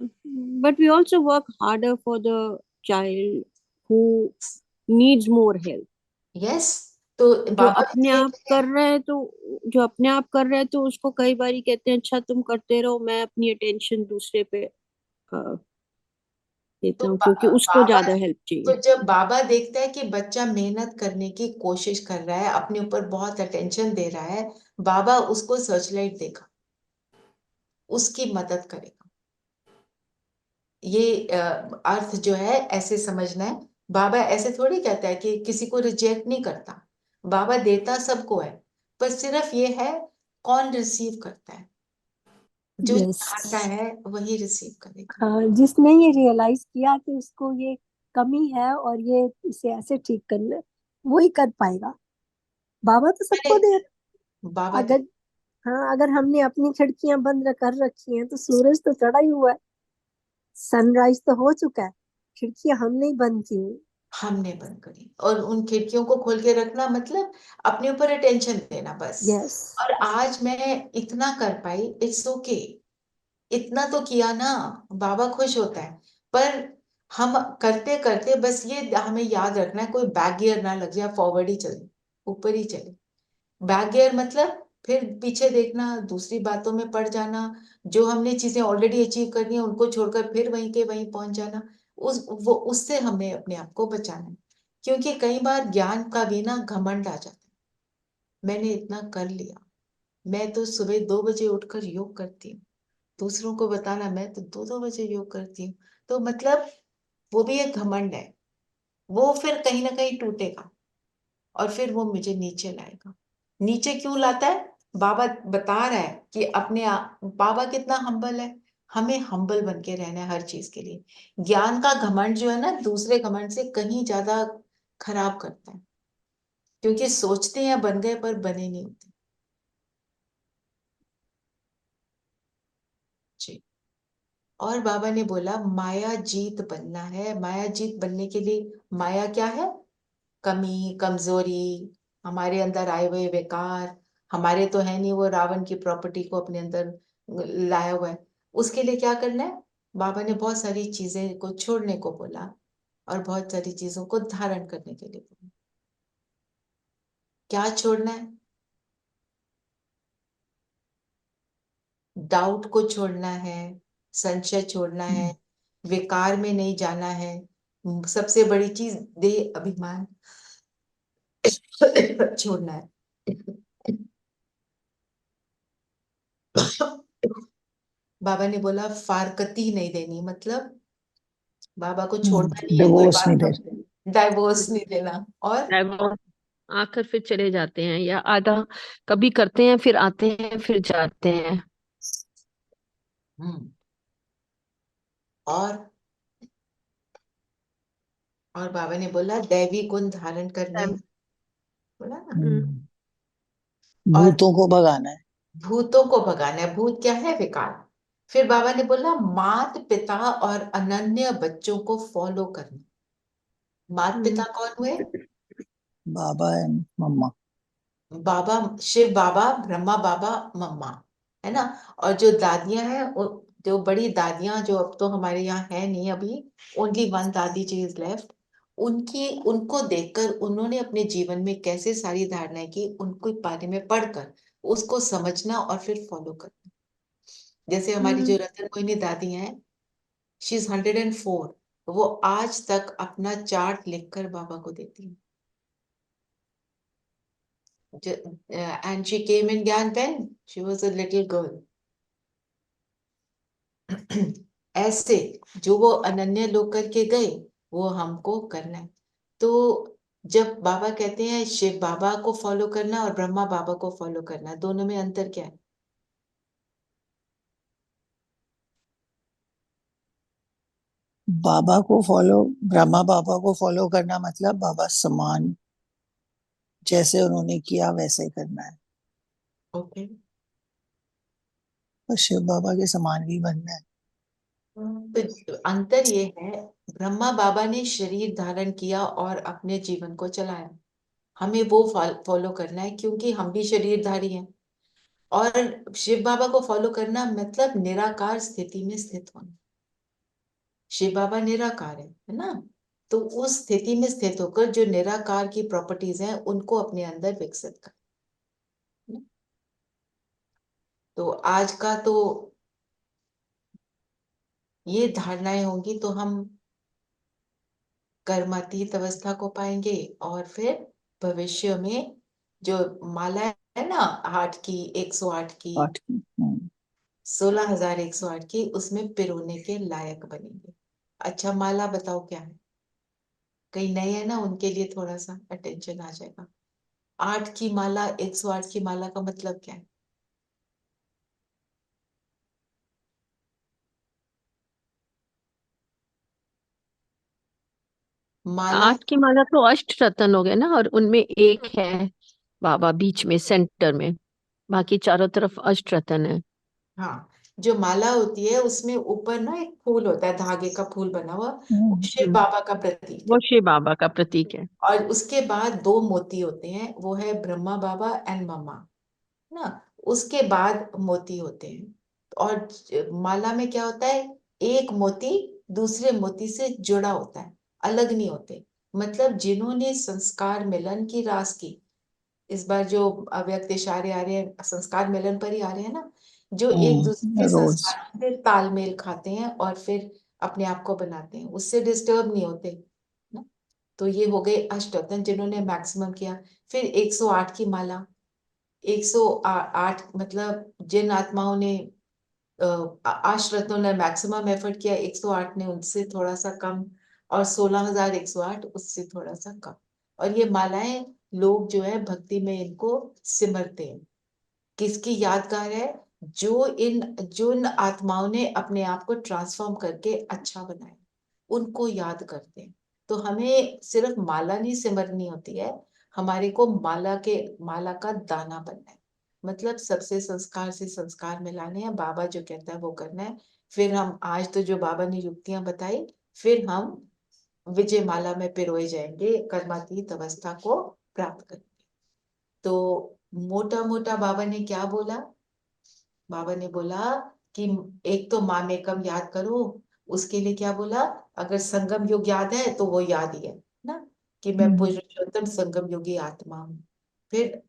but we also work harder for the child who needs more help. दो। यस, तो जो बाबा भी अपने तो ये आप कहते कर हैं। रहे हैं तो जो अपने आप कर रहे हैं तो उसको कई बार कहते हैं अच्छा तुम करते रहो, मैं अपनी अटेंशन दूसरे पे देता तो हूँ क्योंकि उसको बाबा, ज्यादा हेल्प चाहिए। तो जब बाबा देखता है कि बच्चा मेहनत करने की कोशिश कर रहा है, अपने ऊपर बहुत अटेंशन दे रहा है, बाबा उसको सर्चलाइट देगा, उसकी मदद करेगा। ये अर्थ जो है ऐसे समझना है। बाबा ऐसे थोड़ी कहता है कि किसी को रिजेक्ट नहीं करता, बाबा देता सबको है, पर सिर्फ ये है कौन रिसीव करता है। जो यस, चाहता है वही रिसीव करेगा। हाँ, जिसने ये रियलाइज किया कि उसको ये कमी है और ये इसे ऐसे ठीक करना है, वही कर पाएगा। बाबा तो सबको अरे दे बाबा अगर हाँ, अगर हमने अपनी खिड़कियां बंद कर रखी हैं तो सूरज तो चढ़ा ही हुआ है, सनराइज तो हो चुका है, खिड़कियां हमने ही बंद की हुई। हमने बंद करी, और उन खिड़कियों को खोल के रखना मतलब अपने ऊपर अटेंशन देना बस। यस, और आज मैं इतना कर पाई, इट्स ओके, इतना तो किया ना, बाबा खुश होता है। पर हम करते करते बस ये हमें याद रखना है, कोई बैक गियर ना लग जाए, फॉरवर्ड ही चले, ऊपर ही चले। बैक गियर मतलब फिर पीछे देखना, दूसरी बातों में पड़ जाना, जो हमने चीजें ऑलरेडी अचीव करनी है उनको छोड़कर फिर वहीं के वहीं पहुंच जाना, वो उससे हमें अपने आप को बचाना है। क्योंकि कई बार ज्ञान का भी ना घमंड आ जाता है, मैंने इतना कर लिया, मैं तो सुबह 2 बजे उठकर योग करती हूँ, दूसरों को बताना मैं तो 2-2 बजे योग करती हूँ। तो मतलब वो भी एक घमंड है, वो फिर कहीं ना कहीं टूटेगा और फिर वो मुझे नीचे लाएगा। नीचे क्यों लाता है? बाबा बता रहा है कि बाबा कितना हम्बल है, हमें हम्बल बन के रहना है हर चीज के लिए। ज्ञान का घमंड जो है ना, दूसरे घमंड से कहीं ज्यादा खराब करता है, क्योंकि सोचते हैं बन गए पर बने नहीं होते। जी। और बाबा ने बोला माया जीत बनना है। माया जीत बनने के लिए, माया क्या है? कमी, कमजोरी, हमारे अंदर आए हुए विकार, हमारे तो है नहीं, वो रावण की प्रॉपर्टी को अपने अंदर लाया हुआ है। उसके लिए क्या करना है? बाबा ने बहुत सारी चीजें को छोड़ने को बोला और बहुत सारी चीजों को धारण करने के लिए बोला। क्या छोड़ना है? डाउट को छोड़ना है, संशय छोड़ना है, विकार में नहीं जाना है, सबसे बड़ी चीज देह अभिमान छोड़ना है। बाबा ने बोला फारकती नहीं देनी, मतलब बाबा को छोड़ना नहीं है, कोई डिवोर्स नहीं बात दे समझे, डाइवोर्स नहीं देना। और डाइवोर्स आकर फिर चले जाते हैं, या आधा कभी करते हैं फिर आते हैं फिर जाते हैं। हम्म और और बाबा ने बोला दैवी गुण धारण करने हैं, बोला ना। हम्म, और भूतों को भगाना है। भूतों को भगाना है। भूत क्या है? विकार। फिर बाबा ने बोला मात पिता और अनन्य बच्चों को फॉलो करना। मात पिता कौन हुए? बाबा एंड मम्मा। बाबा शिव बाबा, ब्रह्मा बाबा, मम्मा, है ना। और जो दादियां हैं, जो बड़ी दादियां जो अब तो हमारे यहाँ है नहीं, अभी ओनली वन दादी जी इज लेफ्ट, उनको देखकर उन्होंने अपने जीवन में कैसे सारी धारणाएं की, उनको बारे में पढ़कर उसको समझना और फिर फॉलो करना। जैसे हमारी जो रतन मोहिनी दादी हैं, शी इज 104, वो आज तक अपना चार्ट लिखकर बाबा को देती है। And she came in Gyan Pen. She was a little girl. ऐसे जो वो अनन्य लोग करके गए, वो हमको करना है। तो जब बाबा कहते हैं शिव बाबा को फॉलो करना और ब्रह्मा बाबा को फॉलो करना, दोनों में अंतर क्या है? बाबा को फॉलो, ब्रह्मा बाबा को फॉलो करना मतलब बाबा समान, जैसे उन्होंने किया वैसे करना है। ओके। और शिव बाबा के समान भी बनना है। तो अंतर ये है, ब्रह्मा बाबा ने शरीर धारण किया और अपने जीवन को चलाया, हमें वो फॉलो करना है क्योंकि हम भी शरीरधारी हैं। और शिव बाबा को फॉलो करना मतलब निराकार स्थिति में स्थित होना। शिव बाबा निराकार है ना। तो उस स्थिति में स्थित होकर जो निराकार की प्रॉपर्टीज हैं उनको अपने अंदर विकसित कर। तो आज का तो ये धारणाएं होंगी तो हम कर्मातीत अवस्था को पाएंगे और फिर भविष्य में जो माला है ना 8 की 108 की 8 की 16,108 की, उसमें पिरोने के लायक बनेंगे। अच्छा माला बताओ क्या है? कई नए है ना, उनके लिए थोड़ा सा अटेंशन आ जाएगा। 8 की माला 108 की माला का मतलब क्या है? माला 8 की माला तो अष्ट रत्न हो गए ना, और उनमें एक है बाबा बीच में सेंटर में, बाकी चारों तरफ अष्ट रत्न है। हाँ, जो माला होती है उसमें ऊपर ना एक फूल होता है, धागे का फूल बना हुआ, वो शिव हम्म, बाबा का प्रतीक वो है। शिव बाबा का प्रतीक है। और उसके बाद 2 मोती होते हैं, वो है ब्रह्मा बाबा एंड मम्मा ना। उसके बाद मोती होते हैं। और माला में क्या होता है, एक मोती दूसरे मोती से जुड़ा होता है, अलग नहीं होते। मतलब जिन्होंने संस्कार मिलन की रास की, इस बार जो अव्यक्त इशारे आ रहे हैं संस्कार मिलन पर ही आ रहे हैं ना, जो एक दूसरे के रोज संस्कारों से तालमेल खाते हैं और फिर अपने आप को बनाते हैं, उससे डिस्टर्ब नहीं होते ना। तो ये हो गए अष्टोत्तम जिन्होंने मैक्सिमम किया। फिर 108 की माला, 108 मतलब जिन आत्माओं ने आश्रतों ने मैक्सिमम एफर्ट किया, 108 ने उनसे थोड़ा सा कम, और 16,108 उससे थोड़ा सा कम। और ये मालाएं लोग जो है भक्ति में इनको सिमरते हैं। किसकी यादगार है? जो इन आत्माओं ने अपने आप को ट्रांसफॉर्म करके अच्छा बनाया, उनको याद करते हैं। तो हमें सिर्फ माला नहीं सिमरनी होती है, हमारे को माला का दाना बनना है। मतलब सबसे संस्कार से संस्कार मिलाने हैं, बाबा जो कहता है वो करना है। फिर हम आज तो जो बाबा ने युक्तियां बताई, फिर हम विजय माला में पिरोए जाएंगे, कर्मातीत अवस्था को प्राप्त करेंगे। तो मोटा मोटा बाबा ने क्या बोला? बाबा ने बोला कि एक तो मामेकम याद करो। उसके लिए क्या बोला? अगर संगम युग याद है तो वो याद ही है ना, कि मैं पुरुषोत्तम संगम योगी आत्मा हूँ। फिर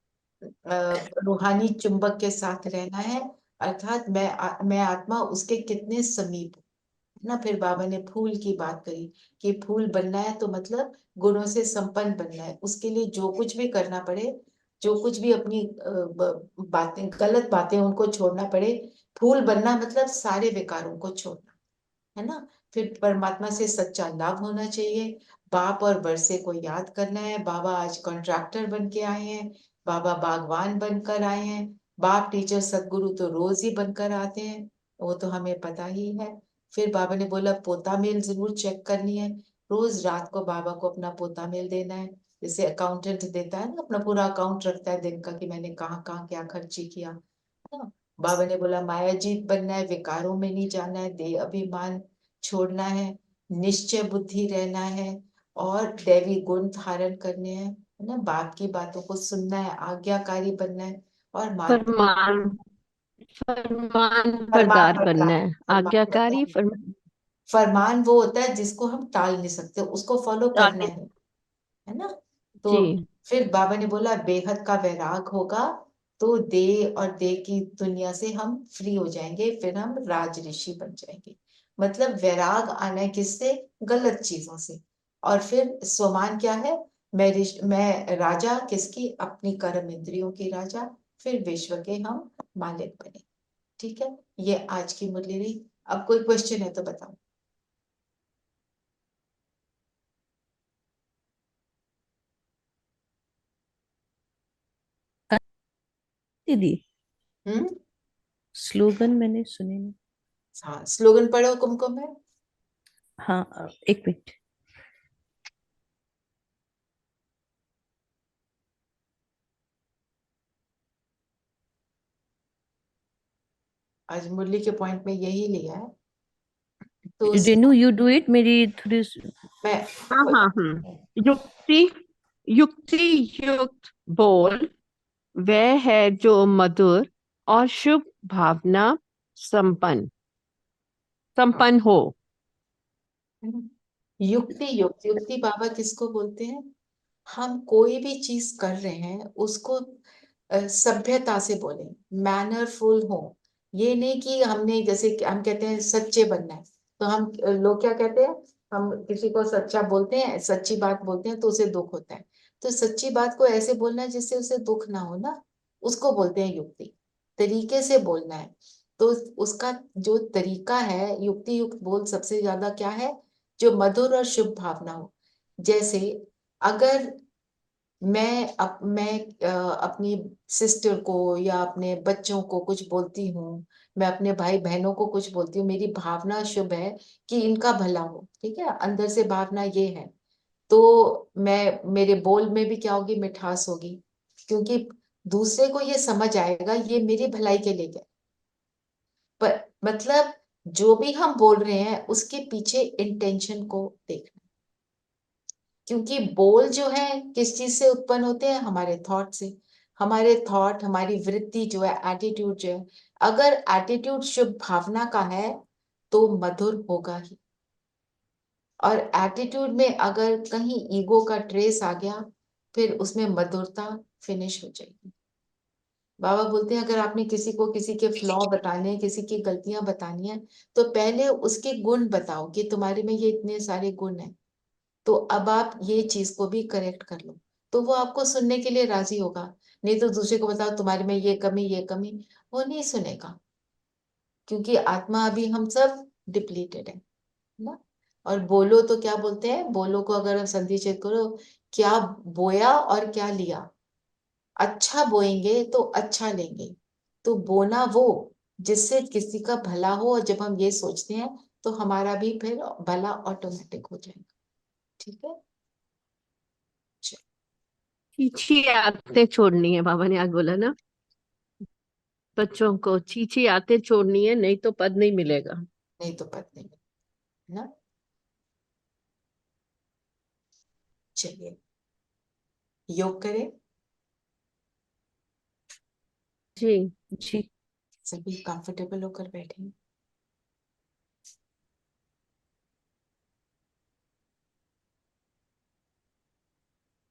रूहानी चुंबक के साथ रहना है, अर्थात मैं आत्मा उसके कितने समीप हूँ ना। फिर बाबा ने फूल की बात करी कि फूल बनना है तो मतलब गुणों से संपन्न बनना है। उसके लिए जो कुछ भी करना पड़े, जो कुछ भी अपनी बातें गलत बातें उनको छोड़ना पड़े। फूल बनना मतलब सारे विकारों को छोड़ना है ना। फिर परमात्मा से सच्चा लाभ होना चाहिए। बाप और वर्षे को याद करना है। बाबा आज कॉन्ट्रैक्टर बन के आए हैं, बाबा बागवान बनकर आए हैं। बाप टीचर सदगुरु तो रोज ही बनकर आते हैं, वो तो हमें पता ही है। फिर बाबा ने बोला पोता मेल जरूर चेक करनी है। रोज रात को बाबा को अपना पोता मेल देना है, जैसे अकाउंटेंट देता है ना, अपना पूरा अकाउंट रखता है दिन का कि मैंने कहाँ कहाँ क्या खर्ची किया है ना। बाबा ने बोला मायाजीत बनना है, विकारों में नहीं जाना है, देह अभिमान छोड़ना है, निश्चय बुद्धि रहना है, और दैवी गुण धारण करने हैं है ना। बाप की बातों को सुनना है, आज्ञाकारी बनना है, और माता फरमान फरमान फरमान बरदार बनना है, आज्ञाकारी फरमान फरमान वो होता है जिसको हम टाल नहीं सकते, उसको फॉलो करना है ना। तो जी। फिर बाबा ने बोला बेहद का वैराग होगा तो देह और देह की दुनिया से हम फ्री हो जाएंगे, फिर हम राज ऋषि बन जाएंगे। मतलब वैराग आना है किससे? गलत चीजों से। और फिर स्वमान क्या है? मैं राजा किसकी? अपनी कर्म इंद्रियों की राजा। फिर विश्व के हम मालिक बने। ठीक है, ये आज की मुरली रही। अब कोई क्वेश्चन है तो बताओ। दीदी हम्म। स्लोगन मैंने सुने नहीं। हाँ, स्लोगन पढ़ो कुमकुम है। हाँ एक मिनट। आज मुरली के पॉइंट में यही लिया है। तो रेनू यू डू इट, मेरी थोड़ी मैं हाँ हाँ युक्ति युक्ति युक्त बोल वह है जो मधुर और शुभ भावना संपन्न हो। युक्ति युक्त युक्ति बाबा किसको बोलते हैं? हम कोई भी चीज कर रहे हैं उसको सभ्यता से बोलें, मैनरफुल हो। ये नहीं कि हमने जैसे कि हम कहते हैं सच्चे बनना है, तो हम लोग क्या कहते हैं? हम किसी को सच्चा बोलते हैं, सच्ची बात बोलते हैं तो उसे दुख होता है। तो सच्ची बात को ऐसे बोलना है जिससे उसे दुख ना हो ना, उसको बोलते हैं युक्ति। तरीके से बोलना है। तो उसका जो तरीका है, युक्ति युक्त बोल सबसे ज्यादा क्या है, जो मधुर और शुभ भावना हो। जैसे अगर मैं अपनी सिस्टर को या अपने बच्चों को कुछ बोलती हूँ, मैं अपने भाई बहनों को कुछ बोलती हूँ, मेरी भावना शुभ है कि इनका भला हो, ठीक है, अंदर से भावना ये है, तो मैं मेरे बोल में भी क्या होगी, मिठास होगी, क्योंकि दूसरे को ये समझ आएगा ये मेरी भलाई के लिए गया। पर मतलब जो भी हम बोल रहे हैं उसके पीछे इंटेंशन को देखना, क्योंकि बोल जो है किस चीज से उत्पन्न होते हैं, हमारे थॉट से। हमारे थॉट, हमारी वृत्ति जो है, एटीट्यूड जो है, अगर एटीट्यूड शुभ भावना का है तो मधुर होगा ही। और एटीट्यूड में अगर कहीं ईगो का ट्रेस आ गया, फिर उसमें मधुरता फिनिश हो जाएगी। बाबा बोलते हैं अगर आपने किसी को किसी के फ्लॉ बताने हैं, किसी की गलतियां बतानी है, तो पहले उसके गुण बताओ कि तुम्हारे में ये इतने सारे गुण हैं, तो अब आप ये चीज को भी करेक्ट कर लो, तो वो आपको सुनने के लिए राजी होगा। नहीं तो दूसरे को बताओ तुम्हारे में ये कमी, ये कमी, वो नहीं सुनेगा, क्योंकि आत्मा अभी हम सब डिप्लीटेड है ना। और बोलो तो क्या बोलते हैं, बोलो को अगर हम संधि छेद करो, क्या बोया और क्या लिया। अच्छा बोएंगे तो अच्छा लेंगे। तो बोना वो जिससे किसी का भला हो, और जब हम ये सोचते हैं तो हमारा भी फिर भला ऑटोमेटिक हो जाएगा। ठीक है। चीची आदतें छोड़नी है, बाबा ने आज बोला ना, बच्चों को चीची आदतें छोड़नी है, नहीं तो पद नहीं मिलेगा। नहीं तो पद नहीं मिलेगा ना। चलिए योग करें। जी। जी। सभी कंफर्टेबल होकर बैठे।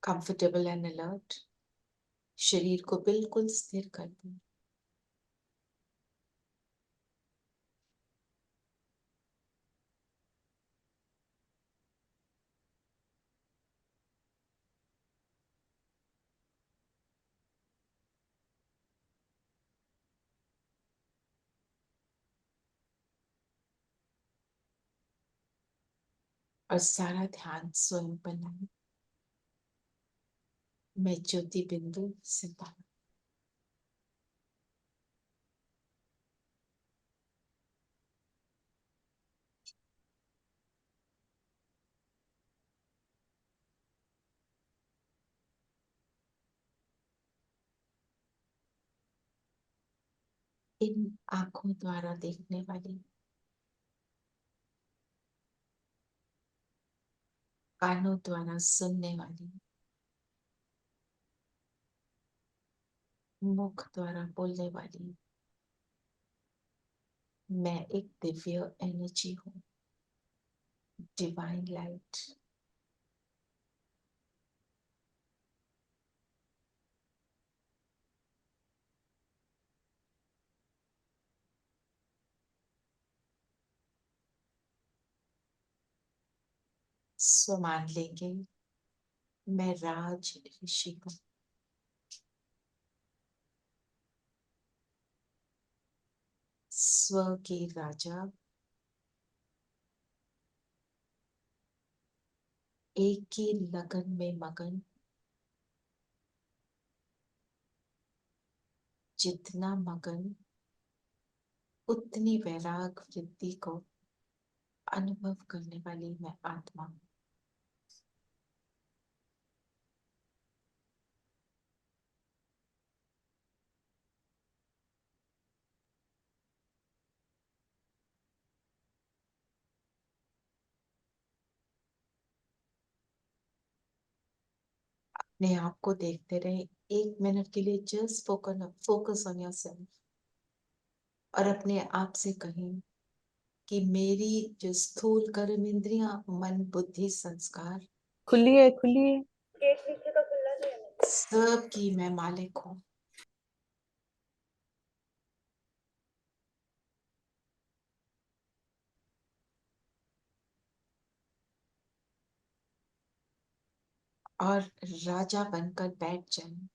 Comfortable and alert. शरीर को बिल्कुल स्थिर कर दें। और सारा ध्यान स्वयं पर लाएं। मैं ज्योति बिंदु सितारा। इन आंखों द्वारा देखने वाली, कानों द्वारा सुनने वाली, मुख द्वारा बोलने वाली, मैं एक दिव्य एनर्जी हूँ, डिवाइन लाइट। स्व मान लेंगे मैं राज ऋषि हूँ। स्व के राजा, एक ही लगन में मगन, जितना मगन उतनी वैराग वृत्ति को अनुभव करने वाली मैं आत्मा हूँ। अपने आप को देखते रहे 1 मिनट के लिए। Just focus on yourself. और अपने आप से कहें कि मेरी जो स्थूल कर्म इंद्रियां, मन, बुद्धि, संस्कार, खुली है। सब की मैं मालिक हूँ। और राजा बनकर बैठ जाएं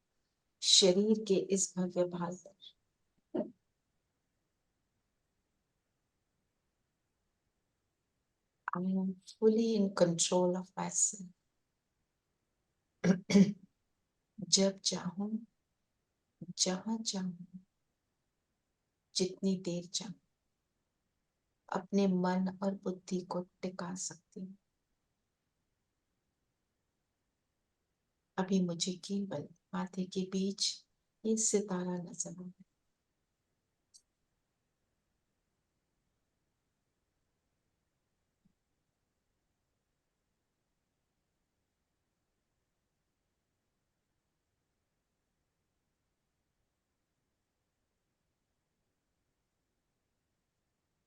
शरीर के इस भव्य भाल पर। I am fully in control of myself. जब चाहूं, जहां चाहूं, जितनी देर चाहूं, अपने मन और बुद्धि को टिका सकती हूँ। अभी मुझे केवल माथे के बीच ये सितारा नजर आ रहा है।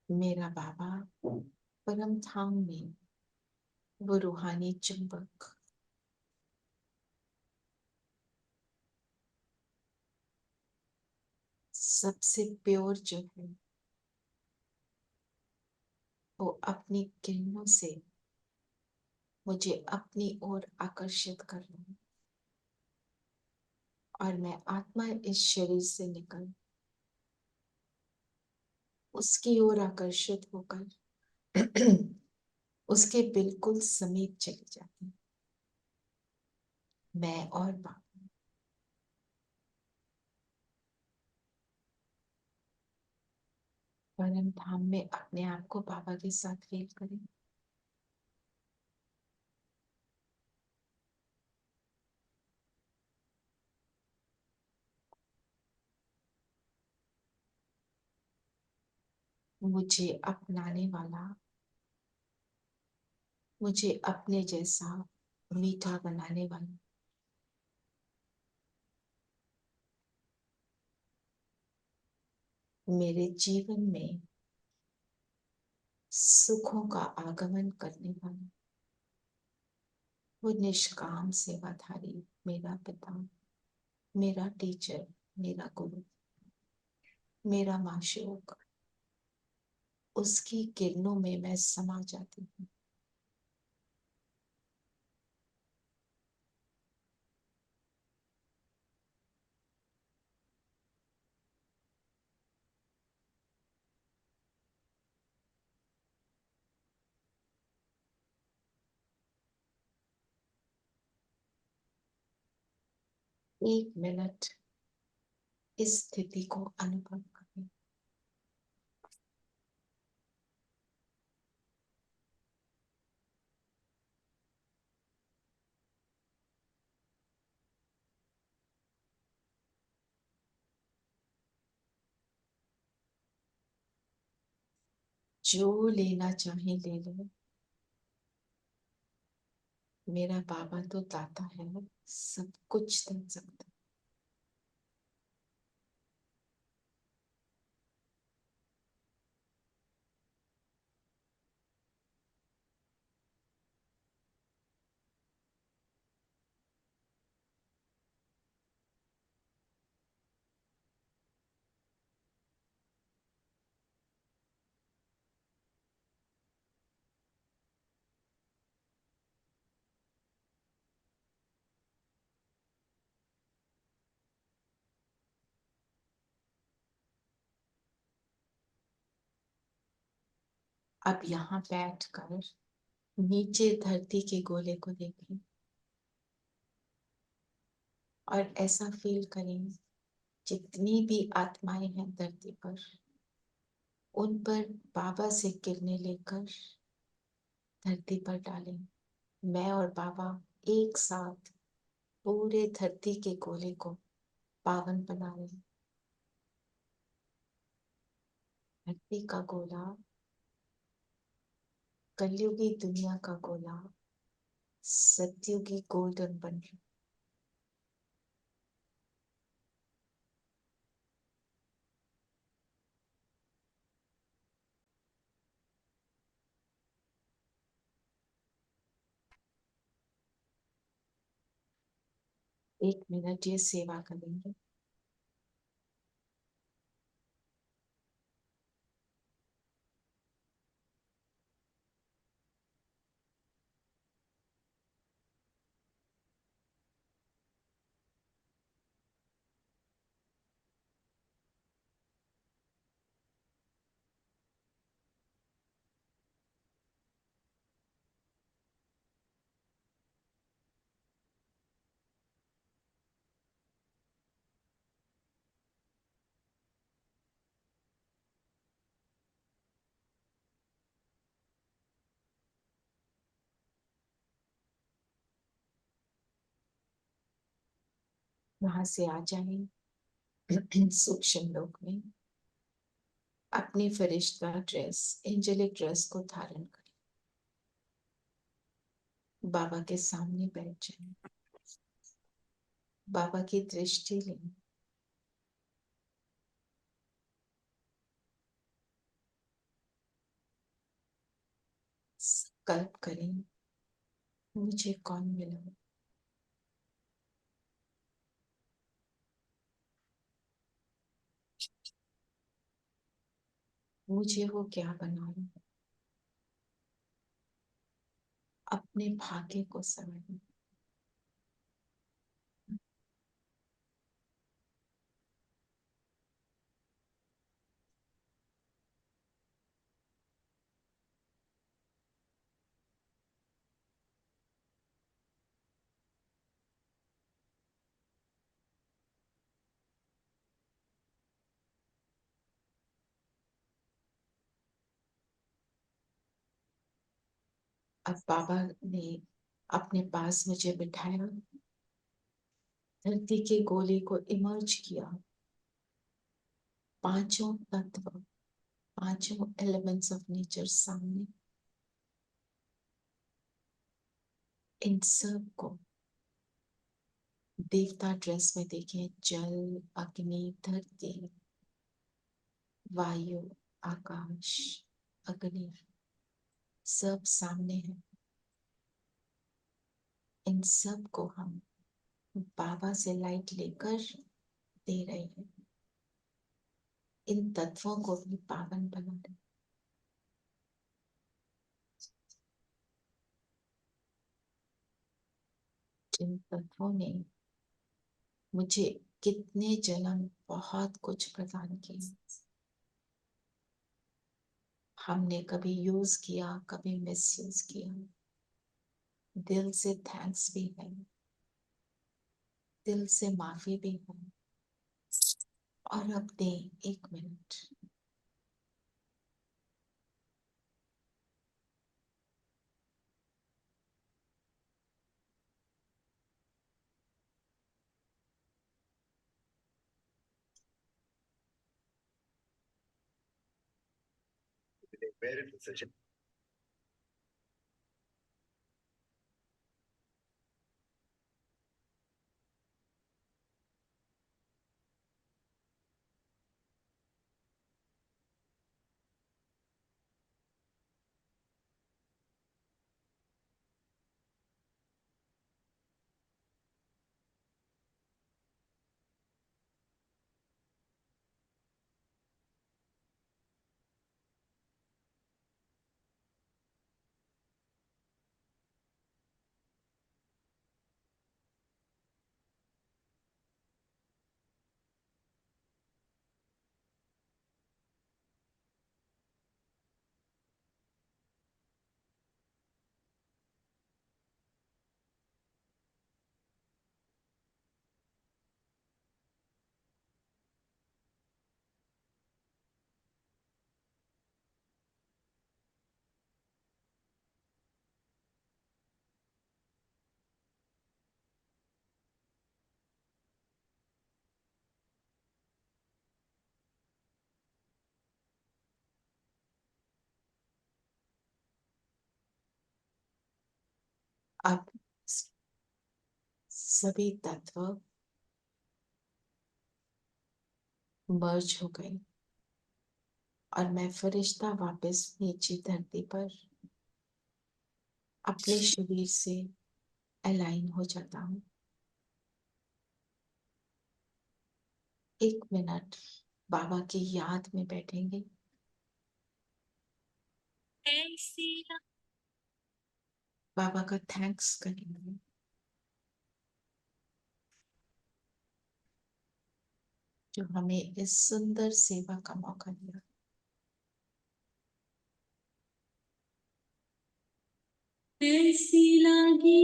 मेरा बाबा परम धाम में वो रूहानी चुंबक सबसे प्योर जो है वो अपनी किरणों से मुझे अपनी ओर आकर्षित कर रहा है और मैं आत्मा इस शरीर से निकल उसकी ओर आकर्षित होकर उसके बिल्कुल समीप चली जाती हूँ। मैं और बाबा परम धाम में अपने आप को बाबा के साथ फील करें। मुझे अपनाने वाला, मुझे अपने जैसा मीठा बनाने वाला, मेरे जीवन में सुखों का आगमन करने वाला, वो निष्काम सेवाधारी मेरा पिता, मेरा टीचर, मेरा गुरु, मेरा माशूक, उसकी किरणों में मैं समा जाती हूँ। एक मिनट इस स्थिति को अनुभव करें। जो लेना चाहे ले लो। मेरा बाबा तो दाता है, सब कुछ दे सकता है। अब यहाँ बैठकर नीचे धरती के गोले को देखें और ऐसा फील करें जितनी भी आत्माएं हैं धरती पर, उन पर बाबा से किरणें लेकर धरती पर डालें। मैं और बाबा एक साथ पूरे धरती के गोले को पावन बना रहे हैं। धरती का गोला, कलयुगी दुनिया का गोला सतयुगी गोल्डन बन रहा है। एक मिनट ये सेवा करेंगे। वहां से आ जाए सूक्ष्म लोक में, अपनी फरिश्ता ड्रेस, एंजेलिक ड्रेस को धारण करें, बाबा के सामने बैठ जाए, बाबा की दृष्टि लें, संकल्प करें, मुझे कौन मिला, मुझे वो क्या बना रहा, अपने भाग्य को समझें। अब बाबा ने अपने पास मुझे बिठाया, धरती के गोले को इमर्ज किया, पांचों तत्व, पांचों एलिमेंट्स ऑफ नेचर सामने, इन सब को देवता ड्रेस में देखें, जल, अग्नि, धरती, वायु, आकाश, अग्नि, सब सामने है। इन सब को हम बाबा से लाइट लेकर दे रहे हैं, इन तत्वों को भी पावन बना रहे। जिन तत्वों ने मुझे कितने जन्म बहुत कुछ प्रदान किया, हमने कभी यूज किया, कभी मिसयूज किया, दिल से थैंक्स भी है, दिल से माफी भी है। और अब दें 1 मिनट, अब सभी तत्व मर्ज हो गए और मैं फरिश्ता वापस नीचे धरती पर अपने शरीर से अलाइन हो जाता हूँ। 1 मिनट बाबा की याद में बैठेंगे, बाबा का थैंक्स करेंगे, जो हमें इस सुंदर सेवा का मौका दिया। ऐसी लागी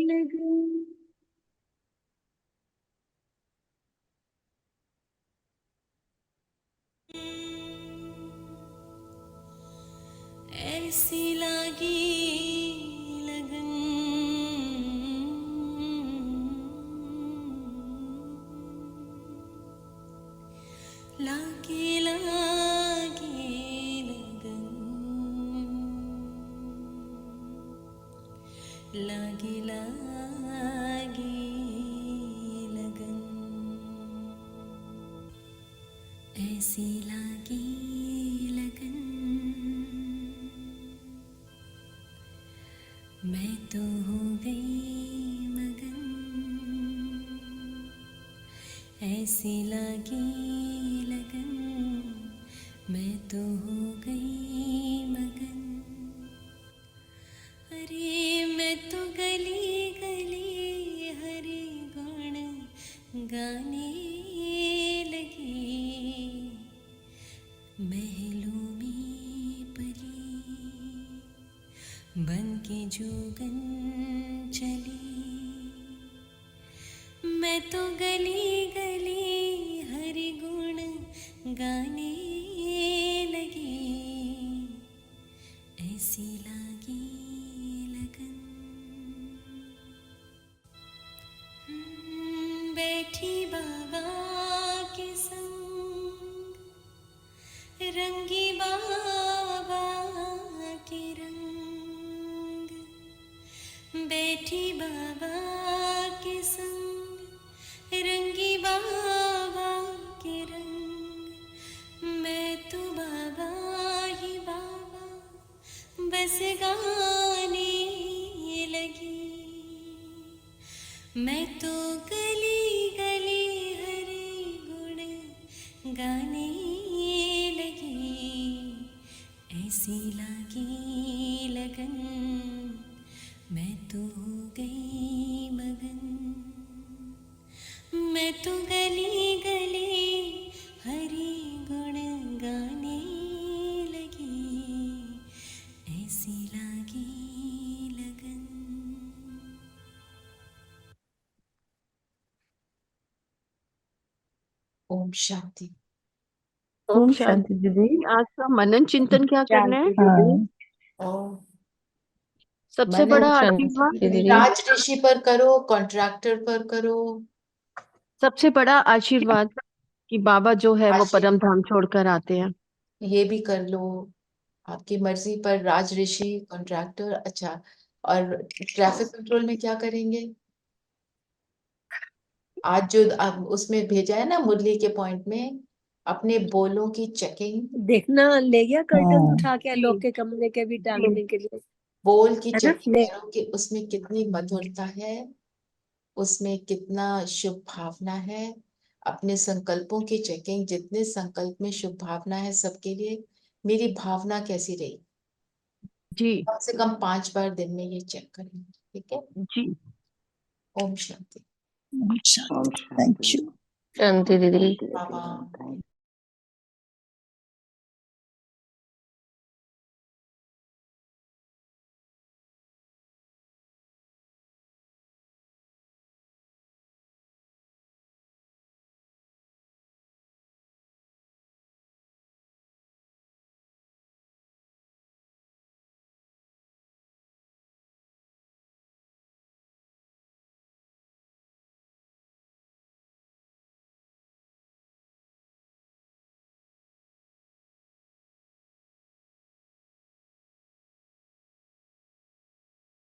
लगन, ऐसी लागी लगन, लागे लागे लगन, ऐसी लागे लगन, मैं तो हो गई मगन, ऐसी लागे लगन, मैं तो हो गई मगन। अरे मैं तो गली गली हरे गुण गाने लगी, महलों में पली बन के जोगन चली, मैं तो गली गली हरि गुण गाने लगी, ऐसी लागी लगन। बैठी बाबा के संग, रंगी बाबा के रंग, बैठी बाबा के संग, रंगी बाबा के रंग, मैं तो बाबा ही बाबा बस गाने लगी, मैं तो गली गली हरे गुण गाने लगी, ऐसी लागी लगन, मैं तो हो गई मगन, मैं तो गली गली हरि गुण गाने लगी, ऐसी लागी लगन। ओम शांति। ओम ओम शांति। शांति दीदी। आज का मनन चिंतन क्या करना है? शांति दीदी। ओम सबसे मनन बड़ा ओम आशीर्वाद, शांति दीदी। राज ऋषि पर करो, कॉन्ट्रैक्टर पर करो। सबसे बड़ा आशीर्वाद कि बाबा जो है वो परम आशीर्वाद धाम छोड़कर आते हैं। ये भी कर लो, आपकी मर्जी पर। राज ऋषि, कॉन्ट्रैक्टर, अच्छा। और ट्रैफिक कंट्रोल में क्या करेंगे? आज जो उसमें भेजा है ना मुरली के पॉइंट में, अपने बोलों की चेकिंग, देखना ले गया कर्टन हाँ उठा के जी लोग के कमरे के भी जी टांगने के लिए, बोल की है ना? चेकिंग ले करो कि उसमें कितनी मधुरता है, उसमें कितना शुभ भावना है। अपने संकल्पों की चेकिंग, जितने संकल्प में शुभ भावना है सबके लिए, मेरी भावना कैसी रही, जी कम से कम 5 बार दिन में ये चेक करें। ठीक है। जी। ओम शांति। Thank you. शांति दीदी। बाबा।